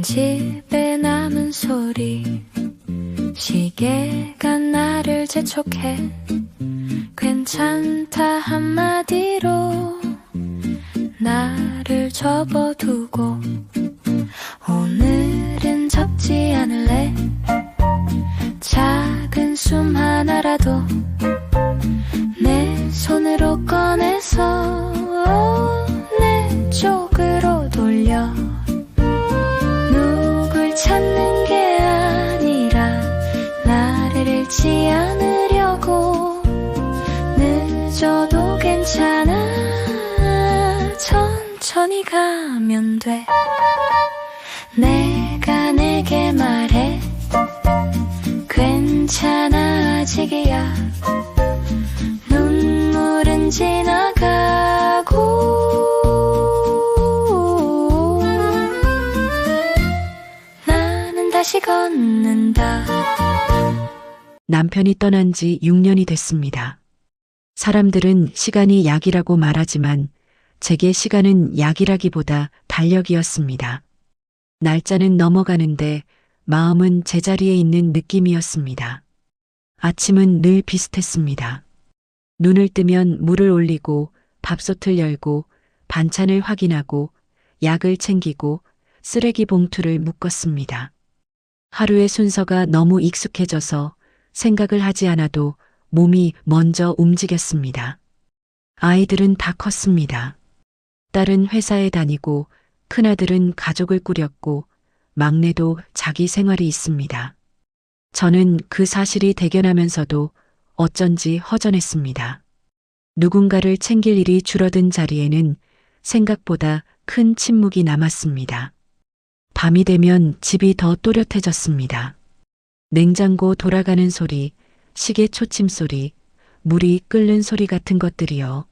집에 남은 소리, 시계가 나를 재촉해. 괜찮다 한마디로 나를 접어두고, 오늘은 접지 않을래. 작은 숨 하나라도 내 손으로 꺼내서 내 쪽으로 돌려. 누굴 찾는 게 아니라 나를 잃지 않으려고. 늦어도 괜찮아, 천천히 가면 돼. 내가 내게 말해, 괜찮아 아직이야. 눈물은 지나가고 나는 다시 걷는다. 남편이 떠난 지 6년이 됐습니다. 사람들은 시간이 약이라고 말하지만 제게 시간은 약이라기보다 달력이었습니다. 날짜는 넘어가는데 마음은 제자리에 있는 느낌이었습니다. 아침은 늘 비슷했습니다. 눈을 뜨면 물을 올리고 밥솥을 열고 반찬을 확인하고 약을 챙기고 쓰레기 봉투를 묶었습니다. 하루의 순서가 너무 익숙해져서 생각을 하지 않아도 몸이 먼저 움직였습니다. 아이들은 다 컸습니다. 딸은 회사에 다니고 큰아들은 가족을 꾸렸고 막내도 자기 생활이 있습니다. 저는 그 사실이 대견하면서도 어쩐지 허전했습니다. 누군가를 챙길 일이 줄어든 자리에는 생각보다 큰 침묵이 남았습니다. 밤이 되면 집이 더 또렷해졌습니다. 냉장고 돌아가는 소리, 시계 초침 소리, 물이 끓는 소리 같은 것들이요.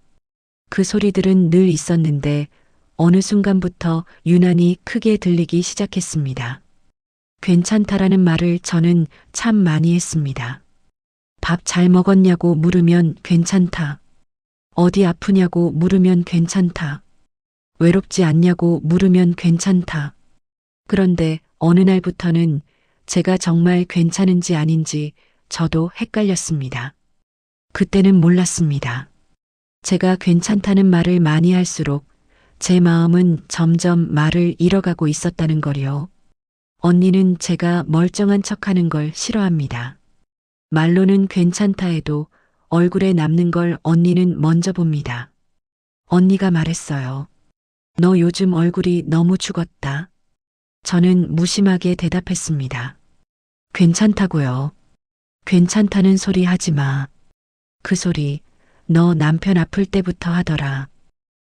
그 소리들은 늘 있었는데 어느 순간부터 유난히 크게 들리기 시작했습니다. 괜찮다라는 말을 저는 참 많이 했습니다. 밥 잘 먹었냐고 물으면 괜찮다. 어디 아프냐고 물으면 괜찮다. 외롭지 않냐고 물으면 괜찮다. 그런데 어느 날부터는 제가 정말 괜찮은지 아닌지 저도 헷갈렸습니다. 그때는 몰랐습니다. 제가 괜찮다는 말을 많이 할수록 제 마음은 점점 말을 잃어가고 있었다는 거요. 언니는 제가 멀쩡한 척하는 걸 싫어합니다. 말로는 괜찮다 해도 얼굴에 남는 걸 언니는 먼저 봅니다. 언니가 말했어요. 너 요즘 얼굴이 너무 죽었다. 저는 무심하게 대답했습니다. 괜찮다고요. 괜찮다는 소리 하지 마. 그 소리 너 남편 아플 때부터 하더라.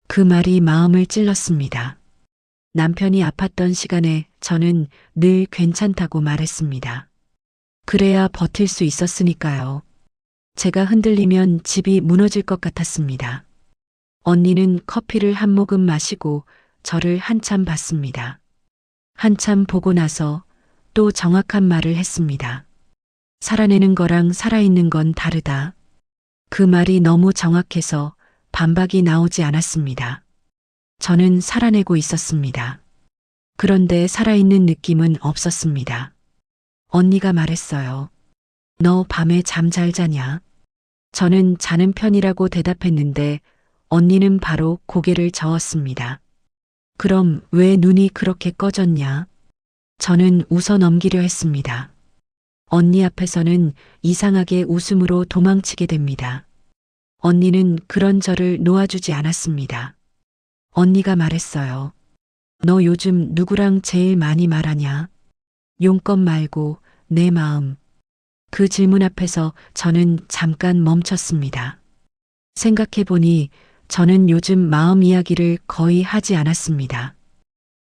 그 말이 마음을 찔렀습니다. 남편이 아팠던 시간에 저는 늘 괜찮다고 말했습니다. 그래야 버틸 수 있었으니까요. 제가 흔들리면 집이 무너질 것 같았습니다. 언니는 커피를 한 모금 마시고 저를 한참 봤습니다. 한참 보고 나서 또 정확한 말을 했습니다. 살아내는 거랑 살아있는 건 다르다. 그 말이 너무 정확해서 반박이 나오지 않았습니다. 저는 살아내고 있었습니다. 그런데 살아있는 느낌은 없었습니다. 언니가 말했어요. 너 밤에 잠 잘 자냐? 저는 자는 편이라고 대답했는데 언니는 바로 고개를 저었습니다. 그럼 왜 눈이 그렇게 꺼졌냐? 저는 웃어 넘기려 했습니다. 언니 앞에서는 이상하게 웃음으로 도망치게 됩니다. 언니는 그런 저를 놓아주지 않았습니다. 언니가 말했어요. 너 요즘 누구랑 제일 많이 말하냐? 용건 말고 내 마음. 그 질문 앞에서 저는 잠깐 멈췄습니다. 생각해보니 저는 요즘 마음 이야기를 거의 하지 않았습니다.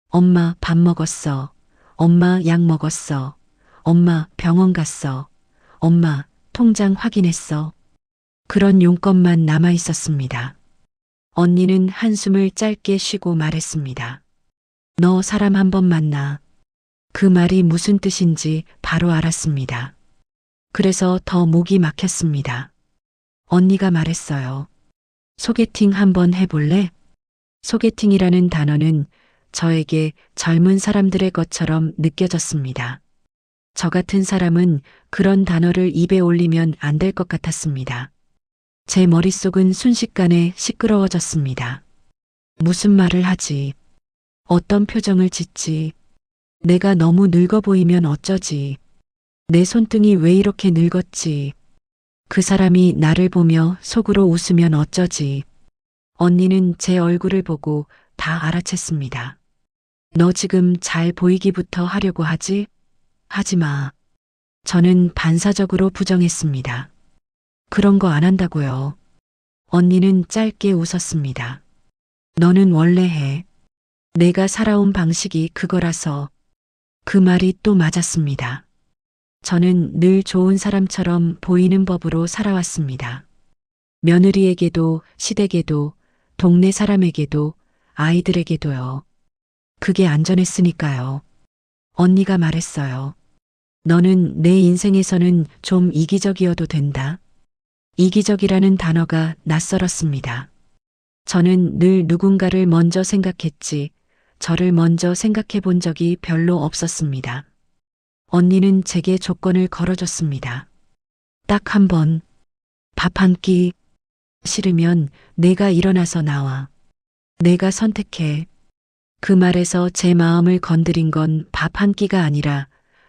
엄마 밥 먹었어. 엄마 약 먹었어. 엄마 병원 갔어. 엄마 통장 확인했어. 그런 용건만 남아 있었습니다. 언니는 한숨을 짧게 쉬고 말했습니다. 너 사람 한 번 만나. 그 말이 무슨 뜻인지 바로 알았습니다. 그래서 더 목이 막혔습니다. 언니가 말했어요. 소개팅 한번 해볼래? 소개팅이라는 단어는 저에게 젊은 사람들의 것처럼 느껴졌습니다. 저 같은 사람은 그런 단어를 입에 올리면 안 될 것 같았습니다. 제 머릿속은 순식간에 시끄러워졌습니다. 무슨 말을 하지? 어떤 표정을 짓지? 내가 너무 늙어 보이면 어쩌지? 내 손등이 왜 이렇게 늙었지? 그 사람이 나를 보며 속으로 웃으면 어쩌지? 언니는 제 얼굴을 보고 다 알아챘습니다. 너 지금 잘 보이기부터 하려고 하지? 하지 마. 저는 반사적으로 부정했습니다. 그런 거 안 한다고요. 언니는 짧게 웃었습니다. 너는 원래 해. 내가 살아온 방식이 그거라서. 그 말이 또 맞았습니다. 저는 늘 좋은 사람처럼 보이는 법으로 살아왔습니다. 며느리에게도, 시댁에도, 동네 사람에게도, 아이들에게도요. 그게 안전했으니까요. 언니가 말했어요. 너는 내 인생에서는 좀 이기적이어도 된다. 이기적이라는 단어가 낯설었습니다. 저는 늘 누군가를 먼저 생각했지, 저를 먼저 생각해 본 적이 별로 없었습니다. 언니는 제게 조건을 걸어줬습니다. 딱 한 번, 밥 한 끼, 싫으면 내가 일어나서 나와. 내가 선택해. 그 말에서 제 마음을 건드린 건 밥 한 끼가 아니라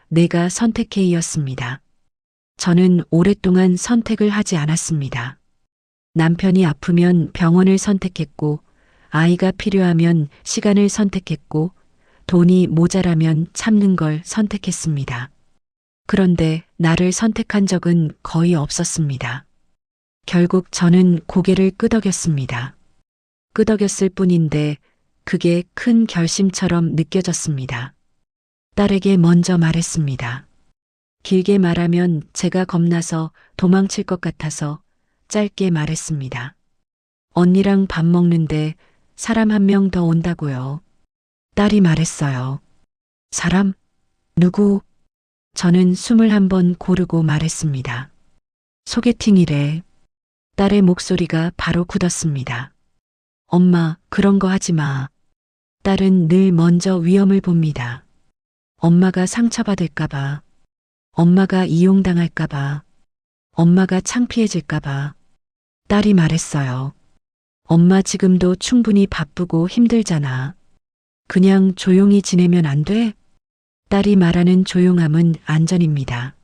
내가 선택해이었습니다. 저는 오랫동안 선택을 하지 않았습니다. 남편이 아프면 병원을 선택했고, 아이가 필요하면 시간을 선택했고, 돈이 모자라면 참는 걸 선택했습니다. 그런데 나를 선택한 적은 거의 없었습니다. 결국 저는 고개를 끄덕였습니다. 끄덕였을 뿐인데 그게 큰 결심처럼 느껴졌습니다. 딸에게 먼저 말했습니다. 길게 말하면 제가 겁나서 도망칠 것 같아서 짧게 말했습니다. 언니랑 밥 먹는데 사람 한 명 더 온다고요. 딸이 말했어요. 사람? 누구? 저는 숨을 한번 고르고 말했습니다. 소개팅이래. 딸의 목소리가 바로 굳었습니다. 엄마, 그런 거 하지 마. 딸은 늘 먼저 위험을 봅니다. 엄마가 상처받을까봐. 엄마가 이용당할까봐. 엄마가 창피해질까봐. 딸이 말했어요. 엄마 지금도 충분히 바쁘고 힘들잖아. 그냥 조용히 지내면 안 돼? 딸이 말하는 조용함은 안전입니다.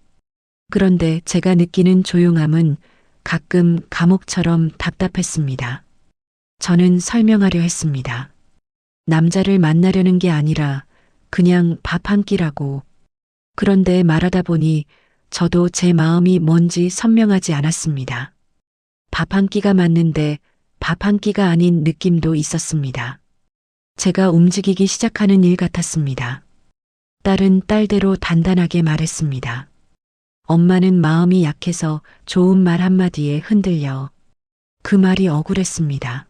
그런데 제가 느끼는 조용함은 가끔 감옥처럼 답답했습니다. 저는 설명하려 했습니다. 남자를 만나려는 게 아니라 그냥 밥 한 끼라고. 그런데 말하다 보니 저도 제 마음이 뭔지 선명하지 않았습니다. 밥 한 끼가 맞는데 밥 한 끼가 아닌 느낌도 있었습니다. 제가 움직이기 시작하는 일 같았습니다. 딸은 딸대로 단단하게 말했습니다. 엄마는 마음이 약해서 좋은 말 한마디에 흔들려. 그 말이 억울했습니다.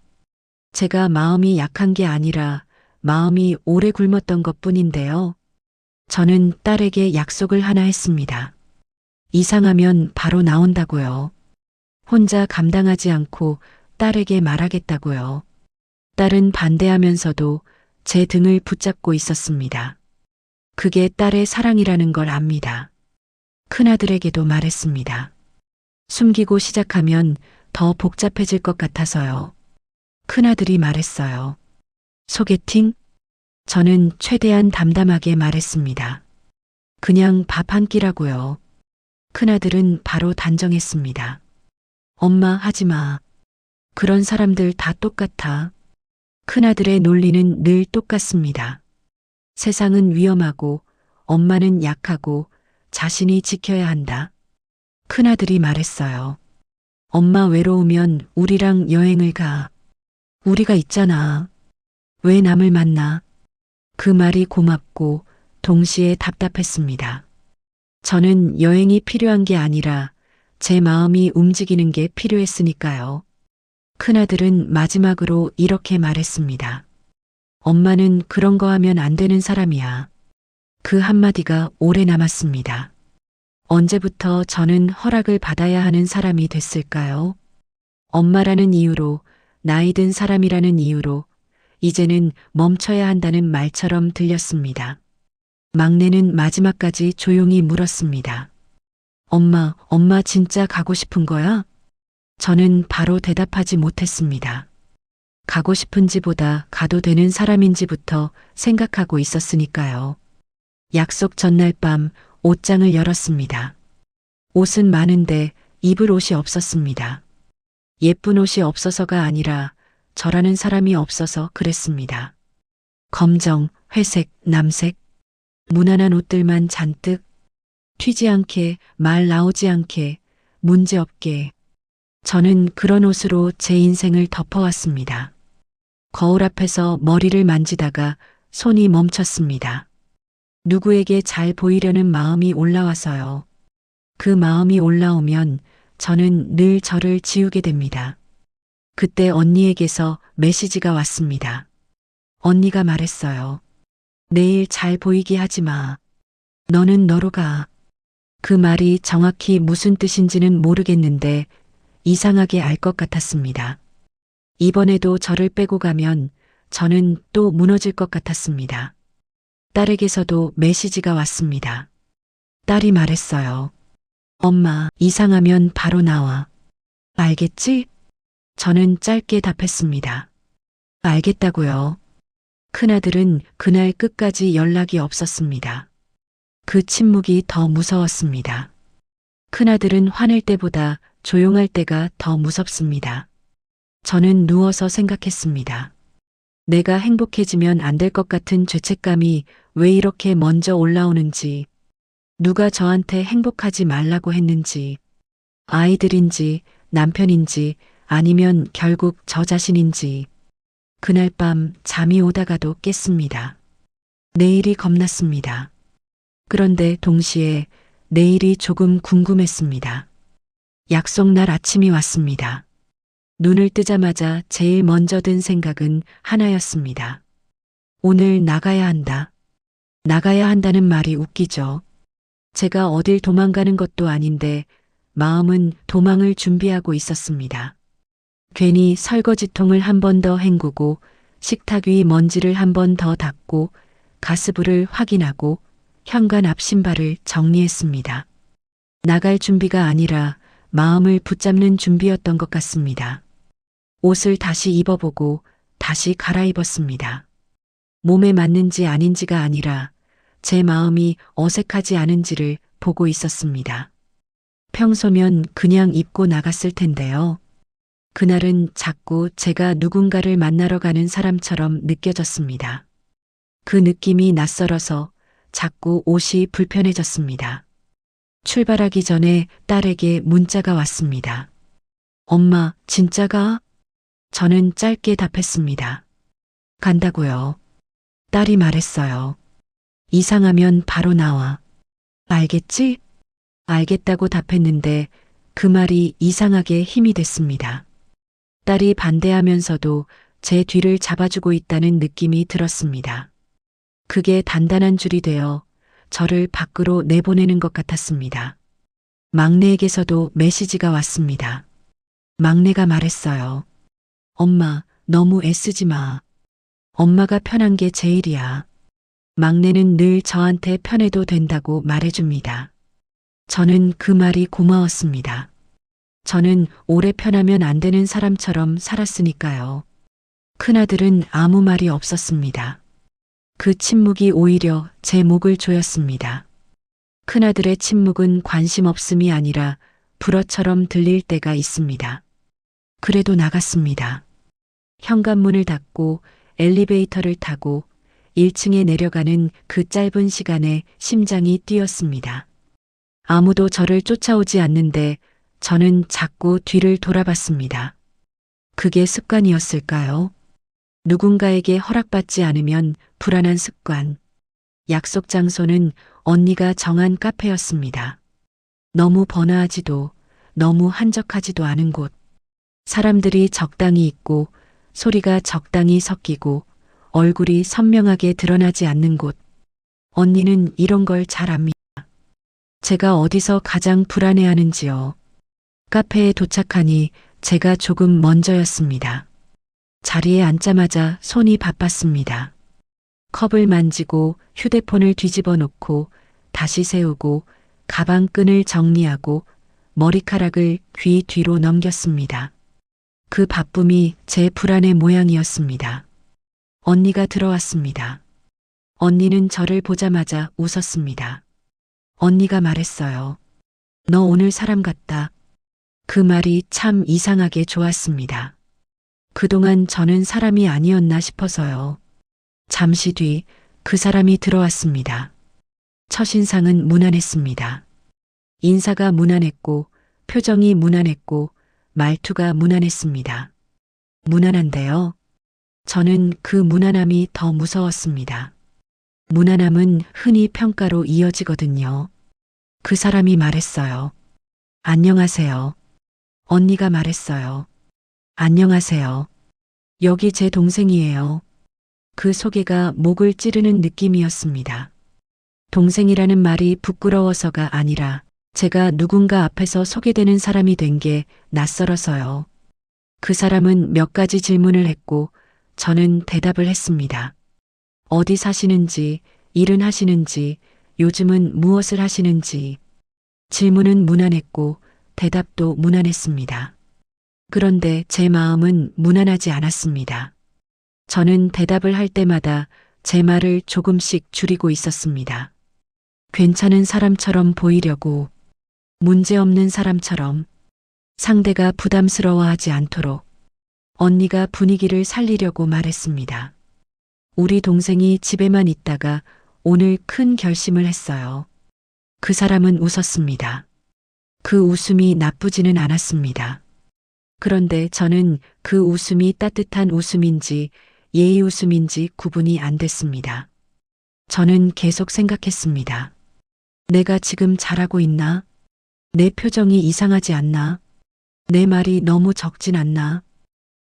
제가 마음이 약한 게 아니라 마음이 오래 굶었던 것 뿐인데요. 저는 딸에게 약속을 하나 했습니다. 이상하면 바로 나온다고요. 혼자 감당하지 않고 딸에게 말하겠다고요. 딸은 반대하면서도 제 등을 붙잡고 있었습니다. 그게 딸의 사랑이라는 걸 압니다. 큰아들에게도 말했습니다. 숨기고 시작하면 더 복잡해질 것 같아서요. 큰아들이 말했어요. 소개팅? 저는 최대한 담담하게 말했습니다. 그냥 밥 한 끼라고요. 큰아들은 바로 단정했습니다. 엄마, 하지 마. 그런 사람들 다 똑같아. 큰아들의 논리는 늘 똑같습니다. 세상은 위험하고 엄마는 약하고 자신이 지켜야 한다. 큰아들이 말했어요. 엄마 외로우면 우리랑 여행을 가. 우리가 있잖아. 왜 남을 만나? 그 말이 고맙고 동시에 답답했습니다. 저는 여행이 필요한 게 아니라 제 마음이 움직이는 게 필요했으니까요. 큰아들은 마지막으로 이렇게 말했습니다. 엄마는 그런 거 하면 안 되는 사람이야. 그 한마디가 오래 남았습니다. 언제부터 저는 허락을 받아야 하는 사람이 됐을까요? 엄마라는 이유로, 나이 든 사람이라는 이유로, 이제는 멈춰야 한다는 말처럼 들렸습니다. 막내는 마지막까지 조용히 물었습니다. 엄마 진짜 가고 싶은 거야? 저는 바로 대답하지 못했습니다. 가고 싶은지보다 가도 되는 사람인지부터 생각하고 있었으니까요. 약속 전날 밤 옷장을 열었습니다. 옷은 많은데 입을 옷이 없었습니다. 예쁜 옷이 없어서가 아니라 저라는 사람이 없어서 그랬습니다. 검정, 회색, 남색, 무난한 옷들만 잔뜩, 튀지 않게, 말 나오지 않게, 문제 없게. 저는 그런 옷으로 제 인생을 덮어왔습니다. 거울 앞에서 머리를 만지다가 손이 멈췄습니다. 누구에게 잘 보이려는 마음이 올라와서요. 그 마음이 올라오면 저는 늘 저를 지우게 됩니다. 그때 언니에게서 메시지가 왔습니다. 언니가 말했어요. 내일 잘 보이게 하지 마. 너는 너로 가. 그 말이 정확히 무슨 뜻인지는 모르겠는데 이상하게 알 것 같았습니다. 이번에도 저를 빼고 가면 저는 또 무너질 것 같았습니다. 딸에게서도 메시지가 왔습니다. 딸이 말했어요. 엄마, 이상하면 바로 나와. 알겠지? 저는 짧게 답했습니다. 알겠다고요. 큰아들은 그날 끝까지 연락이 없었습니다. 그 침묵이 더 무서웠습니다. 큰아들은 화낼 때보다 조용할 때가 더 무섭습니다. 저는 누워서 생각했습니다. 내가 행복해지면 안 될 것 같은 죄책감이 왜 이렇게 먼저 올라오는지, 누가 저한테 행복하지 말라고 했는지, 아이들인지 남편인지 아니면 결국 저 자신인지. 그날 밤 잠이 오다가도 깼습니다. 내일이 겁났습니다. 그런데 동시에 내일이 조금 궁금했습니다. 약속 날 아침이 왔습니다. 눈을 뜨자마자 제일 먼저 든 생각은 하나였습니다. 오늘 나가야 한다. 나가야 한다는 말이 웃기죠. 제가 어딜 도망가는 것도 아닌데 마음은 도망을 준비하고 있었습니다. 괜히 설거지통을 한 번 더 헹구고 식탁 위 먼지를 한 번 더 닦고 가스불을 확인하고 현관 앞 신발을 정리했습니다. 나갈 준비가 아니라 마음을 붙잡는 준비였던 것 같습니다. 옷을 다시 입어보고 다시 갈아입었습니다. 몸에 맞는지 아닌지가 아니라 제 마음이 어색하지 않은지를 보고 있었습니다. 평소면 그냥 입고 나갔을 텐데요. 그날은 자꾸 제가 누군가를 만나러 가는 사람처럼 느껴졌습니다. 그 느낌이 낯설어서 자꾸 옷이 불편해졌습니다. 출발하기 전에 딸에게 문자가 왔습니다. 엄마, 진짜 가? 저는 짧게 답했습니다. 간다고요. 딸이 말했어요. 이상하면 바로 나와. 알겠지? 알겠다고 답했는데 그 말이 이상하게 힘이 됐습니다. 딸이 반대하면서도 제 뒤를 잡아주고 있다는 느낌이 들었습니다. 그게 단단한 줄이 되어 저를 밖으로 내보내는 것 같았습니다. 막내에게서도 메시지가 왔습니다. 막내가 말했어요. 엄마, 너무 애쓰지 마. 엄마가 편한 게 제일이야. 막내는 늘 저한테 편해도 된다고 말해줍니다. 저는 그 말이 고마웠습니다. 저는 오래 편하면 안 되는 사람처럼 살았으니까요. 큰아들은 아무 말이 없었습니다. 그 침묵이 오히려 제 목을 조였습니다. 큰아들의 침묵은 관심 없음이 아니라 불어처럼 들릴 때가 있습니다. 그래도 나갔습니다. 현관문을 닫고 엘리베이터를 타고 1층에 내려가는 그 짧은 시간에 심장이 뛰었습니다. 아무도 저를 쫓아오지 않는데 저는 자꾸 뒤를 돌아봤습니다. 그게 습관이었을까요? 누군가에게 허락받지 않으면 불안한 습관. 약속 장소는 언니가 정한 카페였습니다. 너무 번화하지도 너무 한적하지도 않은 곳. 사람들이 적당히 있고 소리가 적당히 섞이고 얼굴이 선명하게 드러나지 않는 곳. 언니는 이런 걸 잘 압니다. 제가 어디서 가장 불안해하는지요. 카페에 도착하니 제가 조금 먼저였습니다. 자리에 앉자마자 손이 바빴습니다. 컵을 만지고 휴대폰을 뒤집어 놓고 다시 세우고 가방 끈을 정리하고 머리카락을 귀 뒤로 넘겼습니다. 그 바쁨이 제 불안의 모양이었습니다. 언니가 들어왔습니다. 언니는 저를 보자마자 웃었습니다. 언니가 말했어요. 너 오늘 사람 같다. 그 말이 참 이상하게 좋았습니다. 그동안 저는 사람이 아니었나 싶어서요. 잠시 뒤 그 사람이 들어왔습니다. 첫인상은 무난했습니다. 인사가 무난했고 표정이 무난했고 말투가 무난했습니다. 무난한데요. 저는 그 무난함이 더 무서웠습니다. 무난함은 흔히 평가로 이어지거든요. 그 사람이 말했어요. 안녕하세요. 언니가 말했어요. 안녕하세요. 여기 제 동생이에요. 그 소개가 목을 찌르는 느낌이었습니다. 동생이라는 말이 부끄러워서가 아니라 제가 누군가 앞에서 소개되는 사람이 된 게 낯설어서요. 그 사람은 몇 가지 질문을 했고 저는 대답을 했습니다. 어디 사시는지, 일은 하시는지, 요즘은 무엇을 하시는지. 질문은 무난했고 대답도 무난했습니다. 그런데 제 마음은 무난하지 않았습니다. 저는 대답을 할 때마다 제 말을 조금씩 줄이고 있었습니다. 괜찮은 사람처럼 보이려고, 문제없는 사람처럼, 상대가 부담스러워하지 않도록 언니가 분위기를 살리려고 말했습니다. 우리 동생이 집에만 있다가 오늘 큰 결심을 했어요. 그 사람은 웃었습니다. 그 웃음이 나쁘지는 않았습니다. 그런데 저는 그 웃음이 따뜻한 웃음인지 예의 웃음인지 구분이 안 됐습니다. 저는 계속 생각했습니다. 내가 지금 잘하고 있나? 내 표정이 이상하지 않나? 내 말이 너무 적진 않나?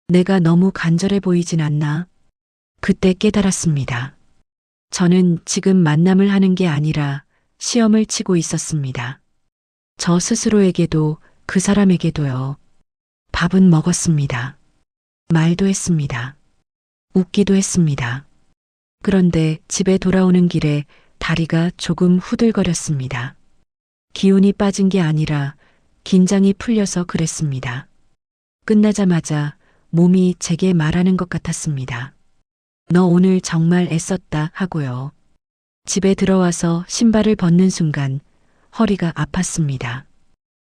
내가 너무 간절해 보이진 않나? 그때 깨달았습니다. 저는 지금 만남을 하는 게 아니라 시험을 치고 있었습니다. 저 스스로에게도 그 사람에게도요. 밥은 먹었습니다. 말도 했습니다. 웃기도 했습니다. 그런데 집에 돌아오는 길에 다리가 조금 후들거렸습니다. 기운이 빠진 게 아니라 긴장이 풀려서 그랬습니다. 끝나자마자 몸이 제게 말하는 것 같았습니다. 너 오늘 정말 애썼다 하고요. 집에 들어와서 신발을 벗는 순간 허리가 아팠습니다.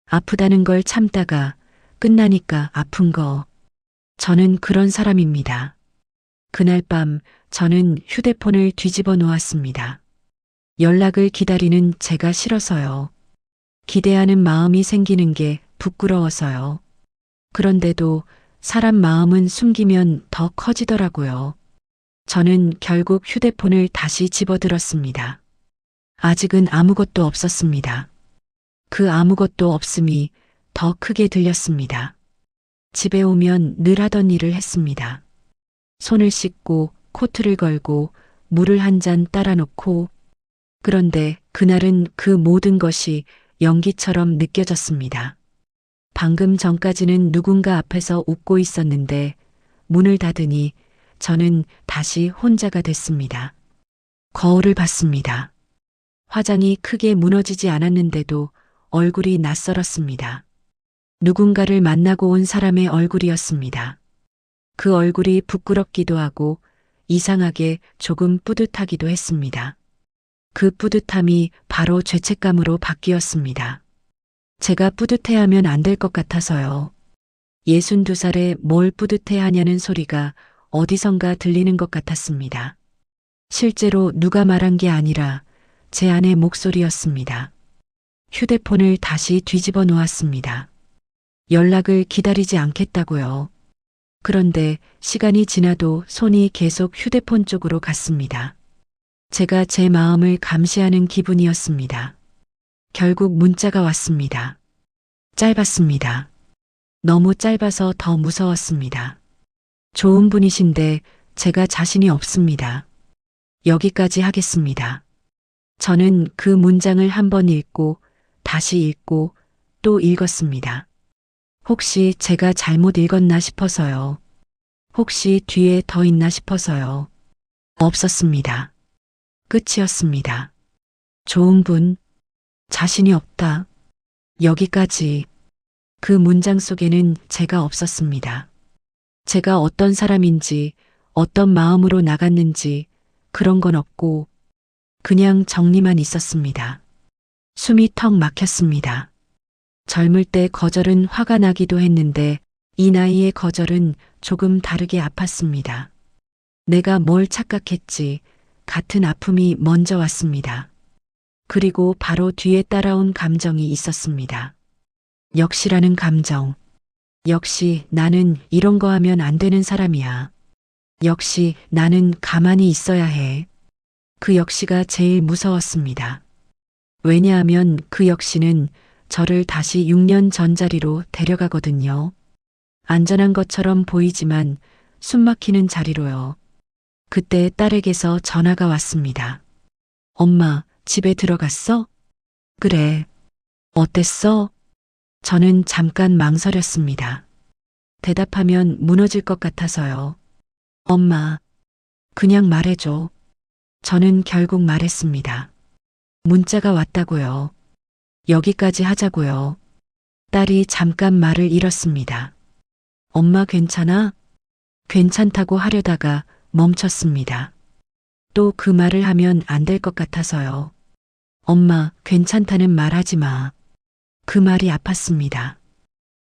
아프다는 걸 참다가 끝나니까 아픈 거. 저는 그런 사람입니다. 그날 밤 저는 휴대폰을 뒤집어 놓았습니다. 연락을 기다리는 제가 싫어서요. 기대하는 마음이 생기는 게 부끄러워서요. 그런데도 사람 마음은 숨기면 더 커지더라고요. 저는 결국 휴대폰을 다시 집어들었습니다. 아직은 아무것도 없었습니다. 그 아무것도 없음이 더 크게 들렸습니다. 집에 오면 늘 하던 일을 했습니다. 손을 씻고 코트를 걸고 물을 한 잔 따라 놓고. 그런데 그날은 그 모든 것이 연기처럼 느껴졌습니다. 방금 전까지는 누군가 앞에서 웃고 있었는데 문을 닫으니 저는 다시 혼자가 됐습니다. 거울을 봤습니다. 화장이 크게 무너지지 않았는데도 얼굴이 낯설었습니다. 누군가를 만나고 온 사람의 얼굴이었습니다. 그 얼굴이 부끄럽기도 하고 이상하게 조금 뿌듯하기도 했습니다. 그 뿌듯함이 바로 죄책감으로 바뀌었습니다. 제가 뿌듯해하면 안 될 것 같아서요. 62살에 뭘 뿌듯해하냐는 소리가 어디선가 들리는 것 같았습니다. 실제로 누가 말한 게 아니라 제 안의 목소리였습니다. 휴대폰을 다시 뒤집어 놓았습니다. 연락을 기다리지 않겠다고요. 그런데 시간이 지나도 손이 계속 휴대폰 쪽으로 갔습니다. 제가 제 마음을 감시하는 기분이었습니다. 결국 문자가 왔습니다. 짧았습니다. 너무 짧아서 더 무서웠습니다. 좋은 분이신데 제가 자신이 없습니다. 여기까지 하겠습니다. 저는 그 문장을 한 번 읽고 다시 읽고 또 읽었습니다. 혹시 제가 잘못 읽었나 싶어서요. 혹시 뒤에 더 있나 싶어서요. 없었습니다. 끝이었습니다. 좋은 분, 자신이 없다. 여기까지. 그 문장 속에는 제가 없었습니다. 제가 어떤 사람인지, 어떤 마음으로 나갔는지 그런 건 없고 그냥 정리만 있었습니다. 숨이 턱 막혔습니다. 젊을 때 거절은 화가 나기도 했는데 이 나이의 거절은 조금 다르게 아팠습니다. 내가 뭘 착각했지 같은 아픔이 먼저 왔습니다. 그리고 바로 뒤에 따라온 감정이 있었습니다. 역시라는 감정. 역시 나는 이런 거 하면 안 되는 사람이야. 역시 나는 가만히 있어야 해. 그 역시가 제일 무서웠습니다. 왜냐하면 그 역시는 저를 다시 6년 전자리로 데려가거든요. 안전한 것처럼 보이지만 숨 막히는 자리로요. 그때 딸에게서 전화가 왔습니다. 엄마, 집에 들어갔어? 그래. 어땠어? 저는 잠깐 망설였습니다. 대답하면 무너질 것 같아서요. 엄마, 그냥 말해줘. 저는 결국 말했습니다. 문자가 왔다고요. 여기까지 하자고요. 딸이 잠깐 말을 잃었습니다. 엄마 괜찮아? 괜찮다고 하려다가 멈췄습니다. 또 그 말을 하면 안 될 것 같아서요. 엄마 괜찮다는 말 하지 마. 그 말이 아팠습니다.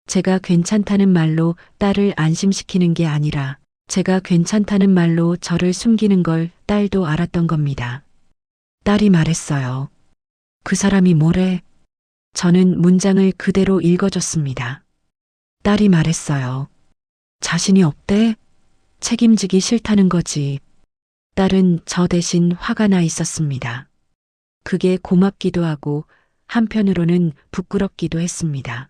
제가 괜찮다는 말로 딸을 안심시키는 게 아니라 제가 괜찮다는 말로 저를 숨기는 걸 딸도 알았던 겁니다. 딸이 말했어요. 그 사람이 뭐래? 저는 문장을 그대로 읽어줬습니다. 딸이 말했어요. 자신이 없대? 책임지기 싫다는 거지. 딸은 저 대신 화가 나 있었습니다. 그게 고맙기도 하고 한편으로는 부끄럽기도 했습니다.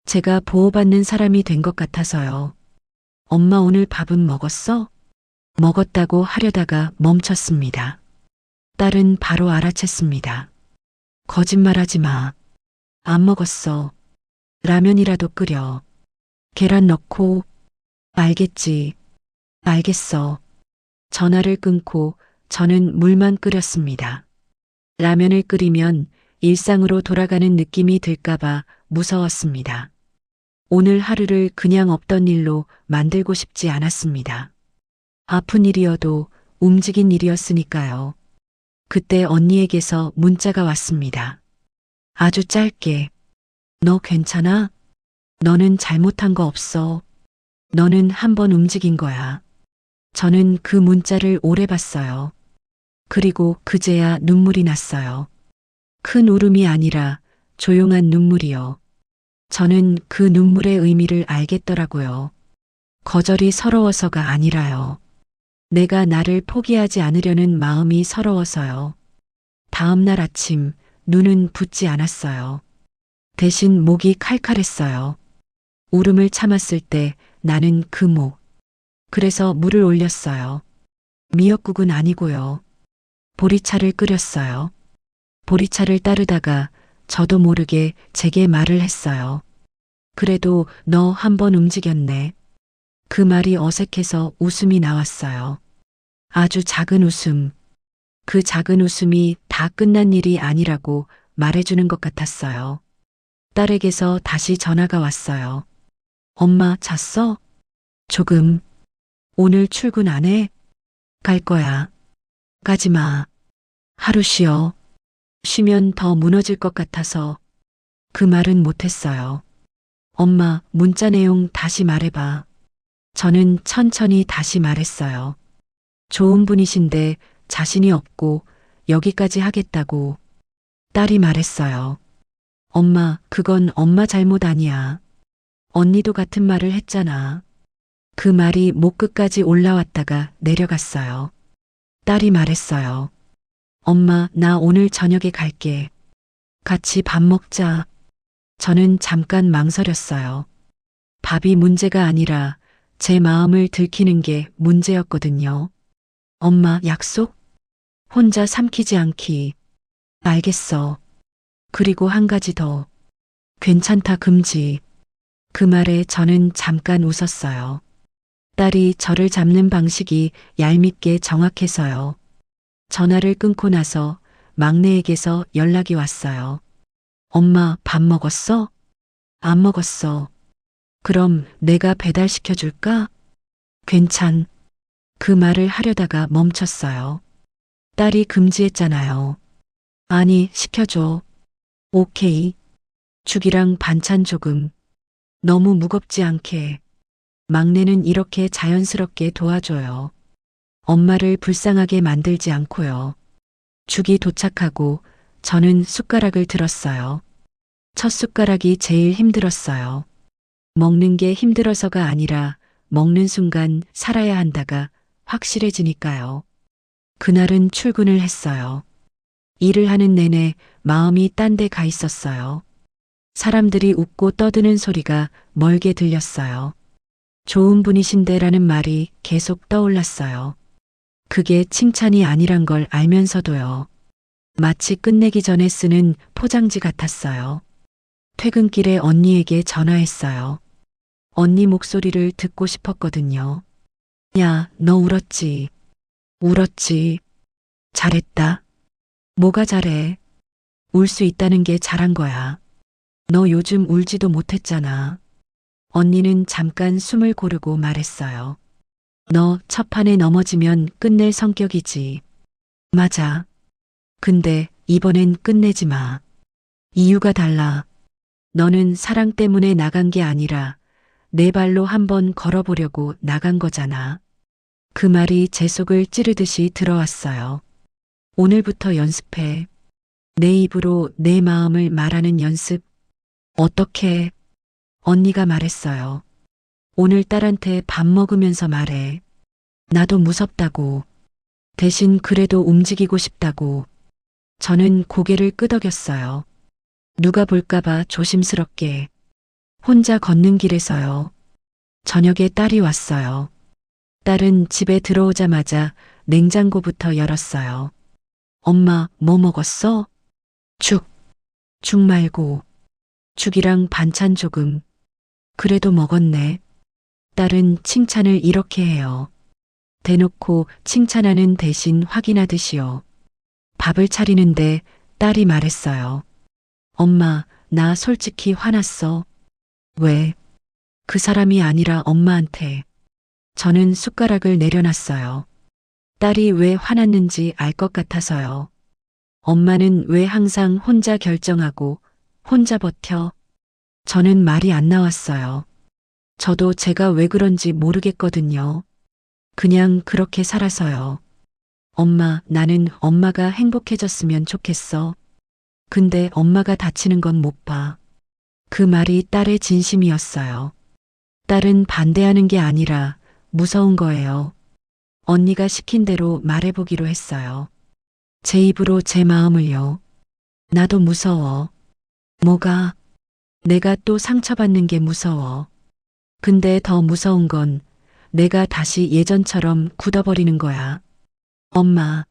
제가 보호받는 사람이 된 것 같아서요. 엄마 오늘 밥은 먹었어? 먹었다고 하려다가 멈췄습니다. 딸은 바로 알아챘습니다. 거짓말하지 마. 안 먹었어. 라면이라도 끓여. 계란 넣고. 알겠지. 알겠어. 전화를 끊고 저는 물만 끓였습니다. 라면을 끓이면 일상으로 돌아가는 느낌이 들까봐 무서웠습니다. 오늘 하루를 그냥 없던 일로 만들고 싶지 않았습니다. 아픈 일이어도 움직인 일이었으니까요. 그때 언니에게서 문자가 왔습니다. 아주 짧게. 너 괜찮아? 너는 잘못한 거 없어. 너는 한번 움직인 거야. 저는 그 문자를 오래 봤어요. 그리고 그제야 눈물이 났어요. 큰 울음이 아니라 조용한 눈물이요. 저는 그 눈물의 의미를 알겠더라고요. 거절이 서러워서가 아니라요. 내가 나를 포기하지 않으려는 마음이 서러워서요. 다음 날 아침 눈은 붓지 않았어요. 대신 목이 칼칼했어요. 울음을 참았을 때 나는 그 목. 그래서 물을 올렸어요. 미역국은 아니고요. 보리차를 끓였어요. 보리차를 따르다가 저도 모르게 제게 말을 했어요. 그래도 너 한번 움직였네. 그 말이 어색해서 웃음이 나왔어요. 아주 작은 웃음. 그 작은 웃음이 다 끝난 일이 아니라고 말해주는 것 같았어요. 딸에게서 다시 전화가 왔어요. 엄마 잤어? 조금. 오늘 출근 안 해? 갈 거야. 가지 마. 하루 쉬어. 쉬면 더 무너질 것 같아서 그 말은 못했어요. 엄마, 문자 내용 다시 말해봐. 저는 천천히 다시 말했어요. 좋은 분이신데 자신이 없고 여기까지 하겠다고. 딸이 말했어요. 엄마, 그건 엄마 잘못 아니야. 언니도 같은 말을 했잖아. 그 말이 목 끝까지 올라왔다가 내려갔어요. 딸이 말했어요. 엄마, 나 오늘 저녁에 갈게. 같이 밥 먹자. 저는 잠깐 망설였어요. 밥이 문제가 아니라 제 마음을 들키는 게 문제였거든요. 엄마, 약속? 혼자 삼키지 않기. 알겠어. 그리고 한 가지 더. 괜찮다 금지. 그 말에 저는 잠깐 웃었어요. 딸이 저를 잡는 방식이 얄밉게 정확해서요. 전화를 끊고 나서 막내에게서 연락이 왔어요. 엄마 밥 먹었어? 안 먹었어. 그럼 내가 배달시켜 줄까? 괜찮. 그 말을 하려다가 멈췄어요. 딸이 금지했잖아요. 아니, 시켜줘. 오케이. 죽이랑 반찬 조금. 너무 무겁지 않게. 막내는 이렇게 자연스럽게 도와줘요. 엄마를 불쌍하게 만들지 않고요. 죽이 도착하고 저는 숟가락을 들었어요. 첫 숟가락이 제일 힘들었어요. 먹는 게 힘들어서가 아니라 먹는 순간 살아야 한다가 확실해지니까요. 그날은 출근을 했어요. 일을 하는 내내 마음이 딴 데 가 있었어요. 사람들이 웃고 떠드는 소리가 멀게 들렸어요. 좋은 분이신데라는 말이 계속 떠올랐어요. 그게 칭찬이 아니란 걸 알면서도요. 마치 끝내기 전에 쓰는 포장지 같았어요. 퇴근길에 언니에게 전화했어요. 언니 목소리를 듣고 싶었거든요. 야, 너 울었지? 울었지. 잘했다. 뭐가 잘해? 울 수 있다는 게 잘한 거야. 너 요즘 울지도 못했잖아. 언니는 잠깐 숨을 고르고 말했어요. 너 첫 판에 넘어지면 끝낼 성격이지. 맞아. 근데 이번엔 끝내지 마. 이유가 달라. 너는 사랑 때문에 나간 게 아니라 내 발로 한번 걸어보려고 나간 거잖아. 그 말이 제 속을 찌르듯이 들어왔어요. 오늘부터 연습해. 내 입으로 내 마음을 말하는 연습. 어떻게? 언니가 말했어요. 오늘 딸한테 밥 먹으면서 말해. 나도 무섭다고. 대신 그래도 움직이고 싶다고. 저는 고개를 끄덕였어요. 누가 볼까봐 조심스럽게. 혼자 걷는 길에서요. 저녁에 딸이 왔어요. 딸은 집에 들어오자마자 냉장고부터 열었어요. 엄마, 뭐 먹었어? 죽. 죽 말고. 죽이랑 반찬 조금. 그래도 먹었네. 딸은 칭찬을 이렇게 해요. 대놓고 칭찬하는 대신 확인하듯이요. 밥을 차리는데 딸이 말했어요. 엄마, 나 솔직히 화났어. 왜? 그 사람이 아니라 엄마한테. 저는 숟가락을 내려놨어요. 딸이 왜 화났는지 알 것 같아서요. 엄마는 왜 항상 혼자 결정하고 혼자 버텨? 저는 말이 안 나왔어요. 저도 제가 왜 그런지 모르겠거든요. 그냥 그렇게 살아서요. 엄마, 나는 엄마가 행복해졌으면 좋겠어. 근데 엄마가 다치는 건 못 봐. 그 말이 딸의 진심이었어요. 딸은 반대하는 게 아니라 무서운 거예요. 언니가 시킨 대로 말해보기로 했어요. 제 입으로 제 마음을요. 나도 무서워. 뭐가? 내가 또 상처받는 게 무서워. 근데 더 무서운 건 내가 다시 예전처럼 굳어버리는 거야. 엄마.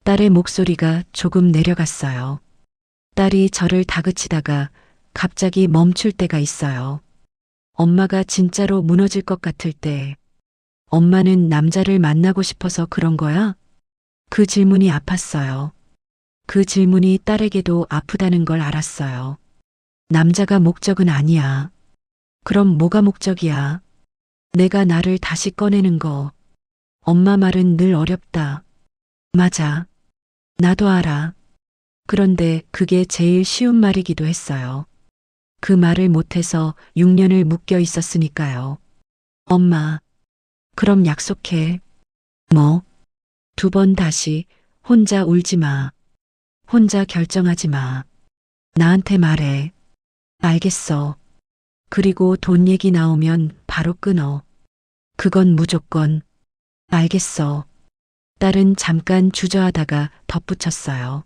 딸의 목소리가 조금 내려갔어요. 딸이 저를 다그치다가 갑자기 멈출 때가 있어요. 엄마가 진짜로 무너질 것 같을 때. 엄마는 남자를 만나고 싶어서 그런 거야? 그 질문이 아팠어요. 그 질문이 딸에게도 아프다는 걸 알았어요. 남자가 목적은 아니야. 그럼 뭐가 목적이야? 내가 나를 다시 꺼내는 거. 엄마 말은 늘 어렵다. 맞아. 나도 알아. 그런데 그게 제일 쉬운 말이기도 했어요. 그 말을 못해서 6년을 묶여 있었으니까요. 엄마. 그럼 약속해. 뭐? 2번 다시 혼자 울지 마. 혼자 결정하지 마. 나한테 말해. 알겠어. 그리고 돈 얘기 나오면 바로 끊어. 그건 무조건. 알겠어. 딸은 잠깐 주저하다가 덧붙였어요.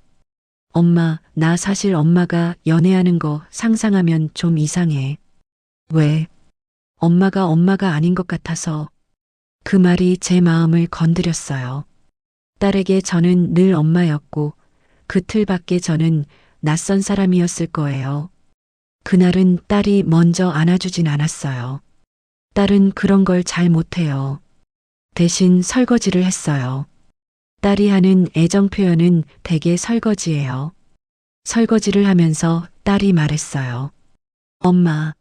엄마, 나 사실 엄마가 연애하는 거 상상하면 좀 이상해. 왜? 엄마가 아닌 것 같아서. 그 말이 제 마음을 건드렸어요. 딸에게 저는 늘 엄마였고 그 틀 밖에 저는 낯선 사람이었을 거예요. 그날은 딸이 먼저 안아주진 않았어요. 딸은 그런 걸 잘 못해요. 대신 설거지를 했어요. 딸이 하는 애정 표현은 대개 설거지예요. 설거지를 하면서 딸이 말했어요. 엄마,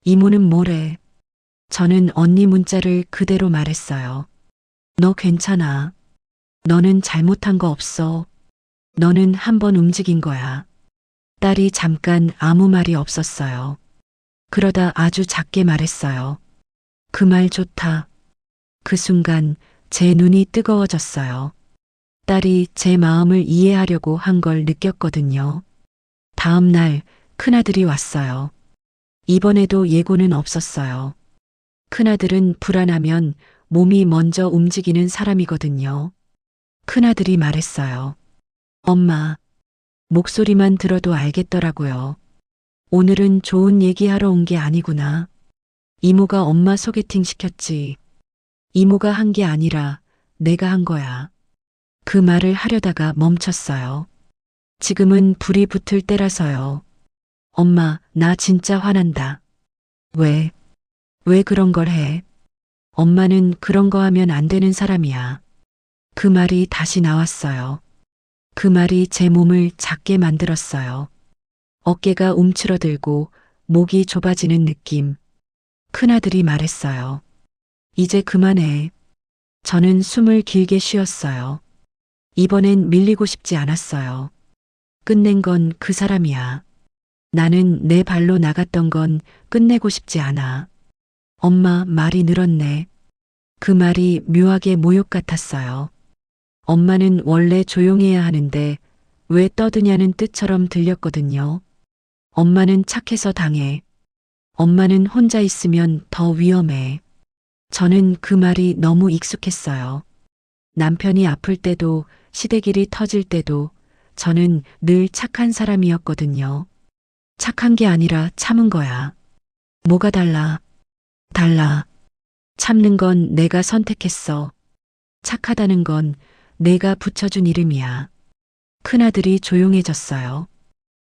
이모는 뭐래? 저는 언니 문자를 그대로 말했어요. 너 괜찮아. 너는 잘못한 거 없어. 너는 한 번 움직인 거야. 딸이 잠깐 아무 말이 없었어요. 그러다 아주 작게 말했어요. 그 말 좋다. 그 순간 제 눈이 뜨거워졌어요. 딸이 제 마음을 이해하려고 한 걸 느꼈거든요. 다음 날 큰아들이 왔어요. 이번에도 예고는 없었어요. 큰아들은 불안하면 몸이 먼저 움직이는 사람이거든요. 큰아들이 말했어요. 엄마, 목소리만 들어도 알겠더라고요. 오늘은 좋은 얘기하러 온 게 아니구나. 이모가 엄마 소개팅 시켰지. 이모가 한 게 아니라 내가 한 거야. 그 말을 하려다가 멈췄어요. 지금은 불이 붙을 때라서요. 엄마, 나 진짜 화난다. 왜? 왜 그런 걸 해? 엄마는 그런 거 하면 안 되는 사람이야. 그 말이 다시 나왔어요. 그 말이 제 몸을 작게 만들었어요. 어깨가 움츠러들고 목이 좁아지는 느낌. 큰아들이 말했어요. 이제 그만해. 저는 숨을 길게 쉬었어요. 이번엔 밀리고 싶지 않았어요. 끝낸 건 그 사람이야. 나는 내 발로 나갔던 건 끝내고 싶지 않아. 엄마, 말이 늘었네. 그 말이 묘하게 모욕 같았어요. 엄마는 원래 조용해야 하는데 왜 떠드냐는 뜻처럼 들렸거든요. 엄마는 착해서 당해. 엄마는 혼자 있으면 더 위험해. 저는 그 말이 너무 익숙했어요. 남편이 아플 때도 시댁일이 터질 때도 저는 늘 착한 사람이었거든요. 착한 게 아니라 참은 거야. 뭐가 달라? 달라. 참는 건 내가 선택했어. 착하다는 건 내가 붙여준 이름이야. 큰아들이 조용해졌어요.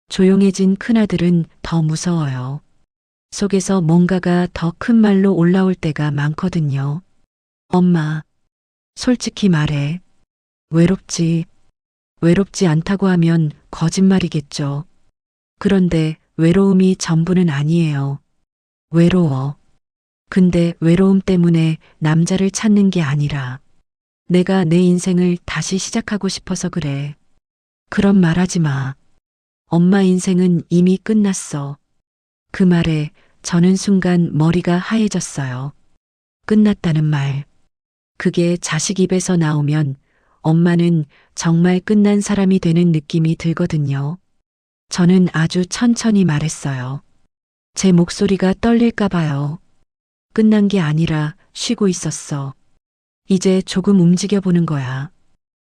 조용해진 큰아들은 더 무서워요. 속에서 뭔가가 더 큰 말로 올라올 때가 많거든요. 엄마, 솔직히 말해. 외롭지. 외롭지 않다고 하면 거짓말이겠죠. 그런데 외로움이 전부는 아니에요. 외로워. 근데 외로움 때문에 남자를 찾는 게 아니라 내가 내 인생을 다시 시작하고 싶어서 그래. 그런 말 하지 마. 엄마 인생은 이미 끝났어. 그 말에 저는 순간 머리가 하얘졌어요. 끝났다는 말. 그게 자식 입에서 나오면 엄마는 정말 끝난 사람이 되는 느낌이 들거든요. 저는 아주 천천히 말했어요. 제 목소리가 떨릴까 봐요. 끝난 게 아니라 쉬고 있었어. 이제 조금 움직여 보는 거야.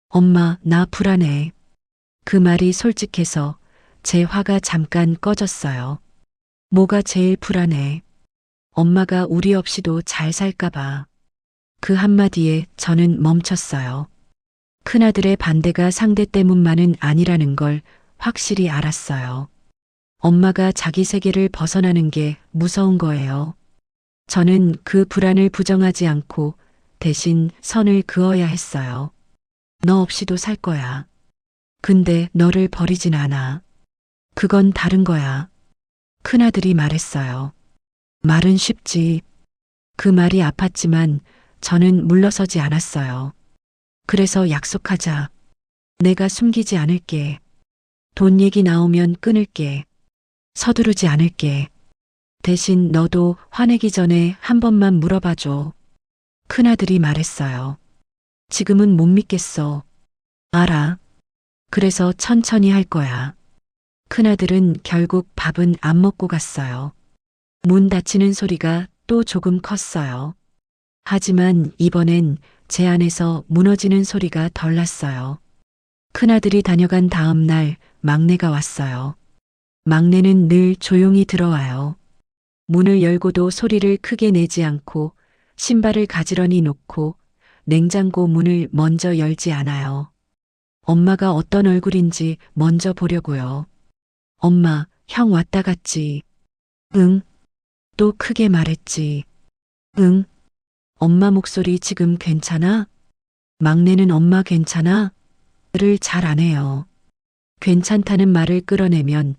엄마, 나 불안해. 그 말이 솔직해서 제 화가 잠깐 꺼졌어요. 뭐가 제일 불안해? 엄마가 우리 없이도 잘 살까 봐. 그 한마디에 저는 멈췄어요. 큰아들의 반대가 상대 때문만은 아니라는 걸 확실히 알았어요. 엄마가 자기 세계를 벗어나는 게 무서운 거예요. 저는 그 불안을 부정하지 않고 대신 선을 그어야 했어요. 너 없이도 살 거야. 근데 너를 버리진 않아. 그건 다른 거야. 큰아들이 말했어요. 말은 쉽지. 그 말이 아팠지만 저는 물러서지 않았어요. 그래서 약속하자. 내가 숨기지 않을게. 돈 얘기 나오면 끊을게. 서두르지 않을게. 대신 너도 화내기 전에 한 번만 물어봐줘. 큰아들이 말했어요. 지금은 못 믿겠어. 알아. 그래서 천천히 할 거야. 큰아들은 결국 밥은 안 먹고 갔어요. 문 닫히는 소리가 또 조금 컸어요. 하지만 이번엔 제 안에서 무너지는 소리가 덜 났어요. 큰아들이 다녀간 다음 날 막내가 왔어요. 막내는 늘 조용히 들어와요. 문을 열고도 소리를 크게 내지 않고 신발을 가지런히 놓고 냉장고 문을 먼저 열지 않아요. 엄마가 어떤 얼굴인지 먼저 보려고요. 엄마, 형 왔다 갔지. 응. 또 크게 말했지. 응. 엄마 목소리 지금 괜찮아? 막내는 엄마 괜찮아? 를 잘 안 해요. 괜찮다는 말을 끌어내면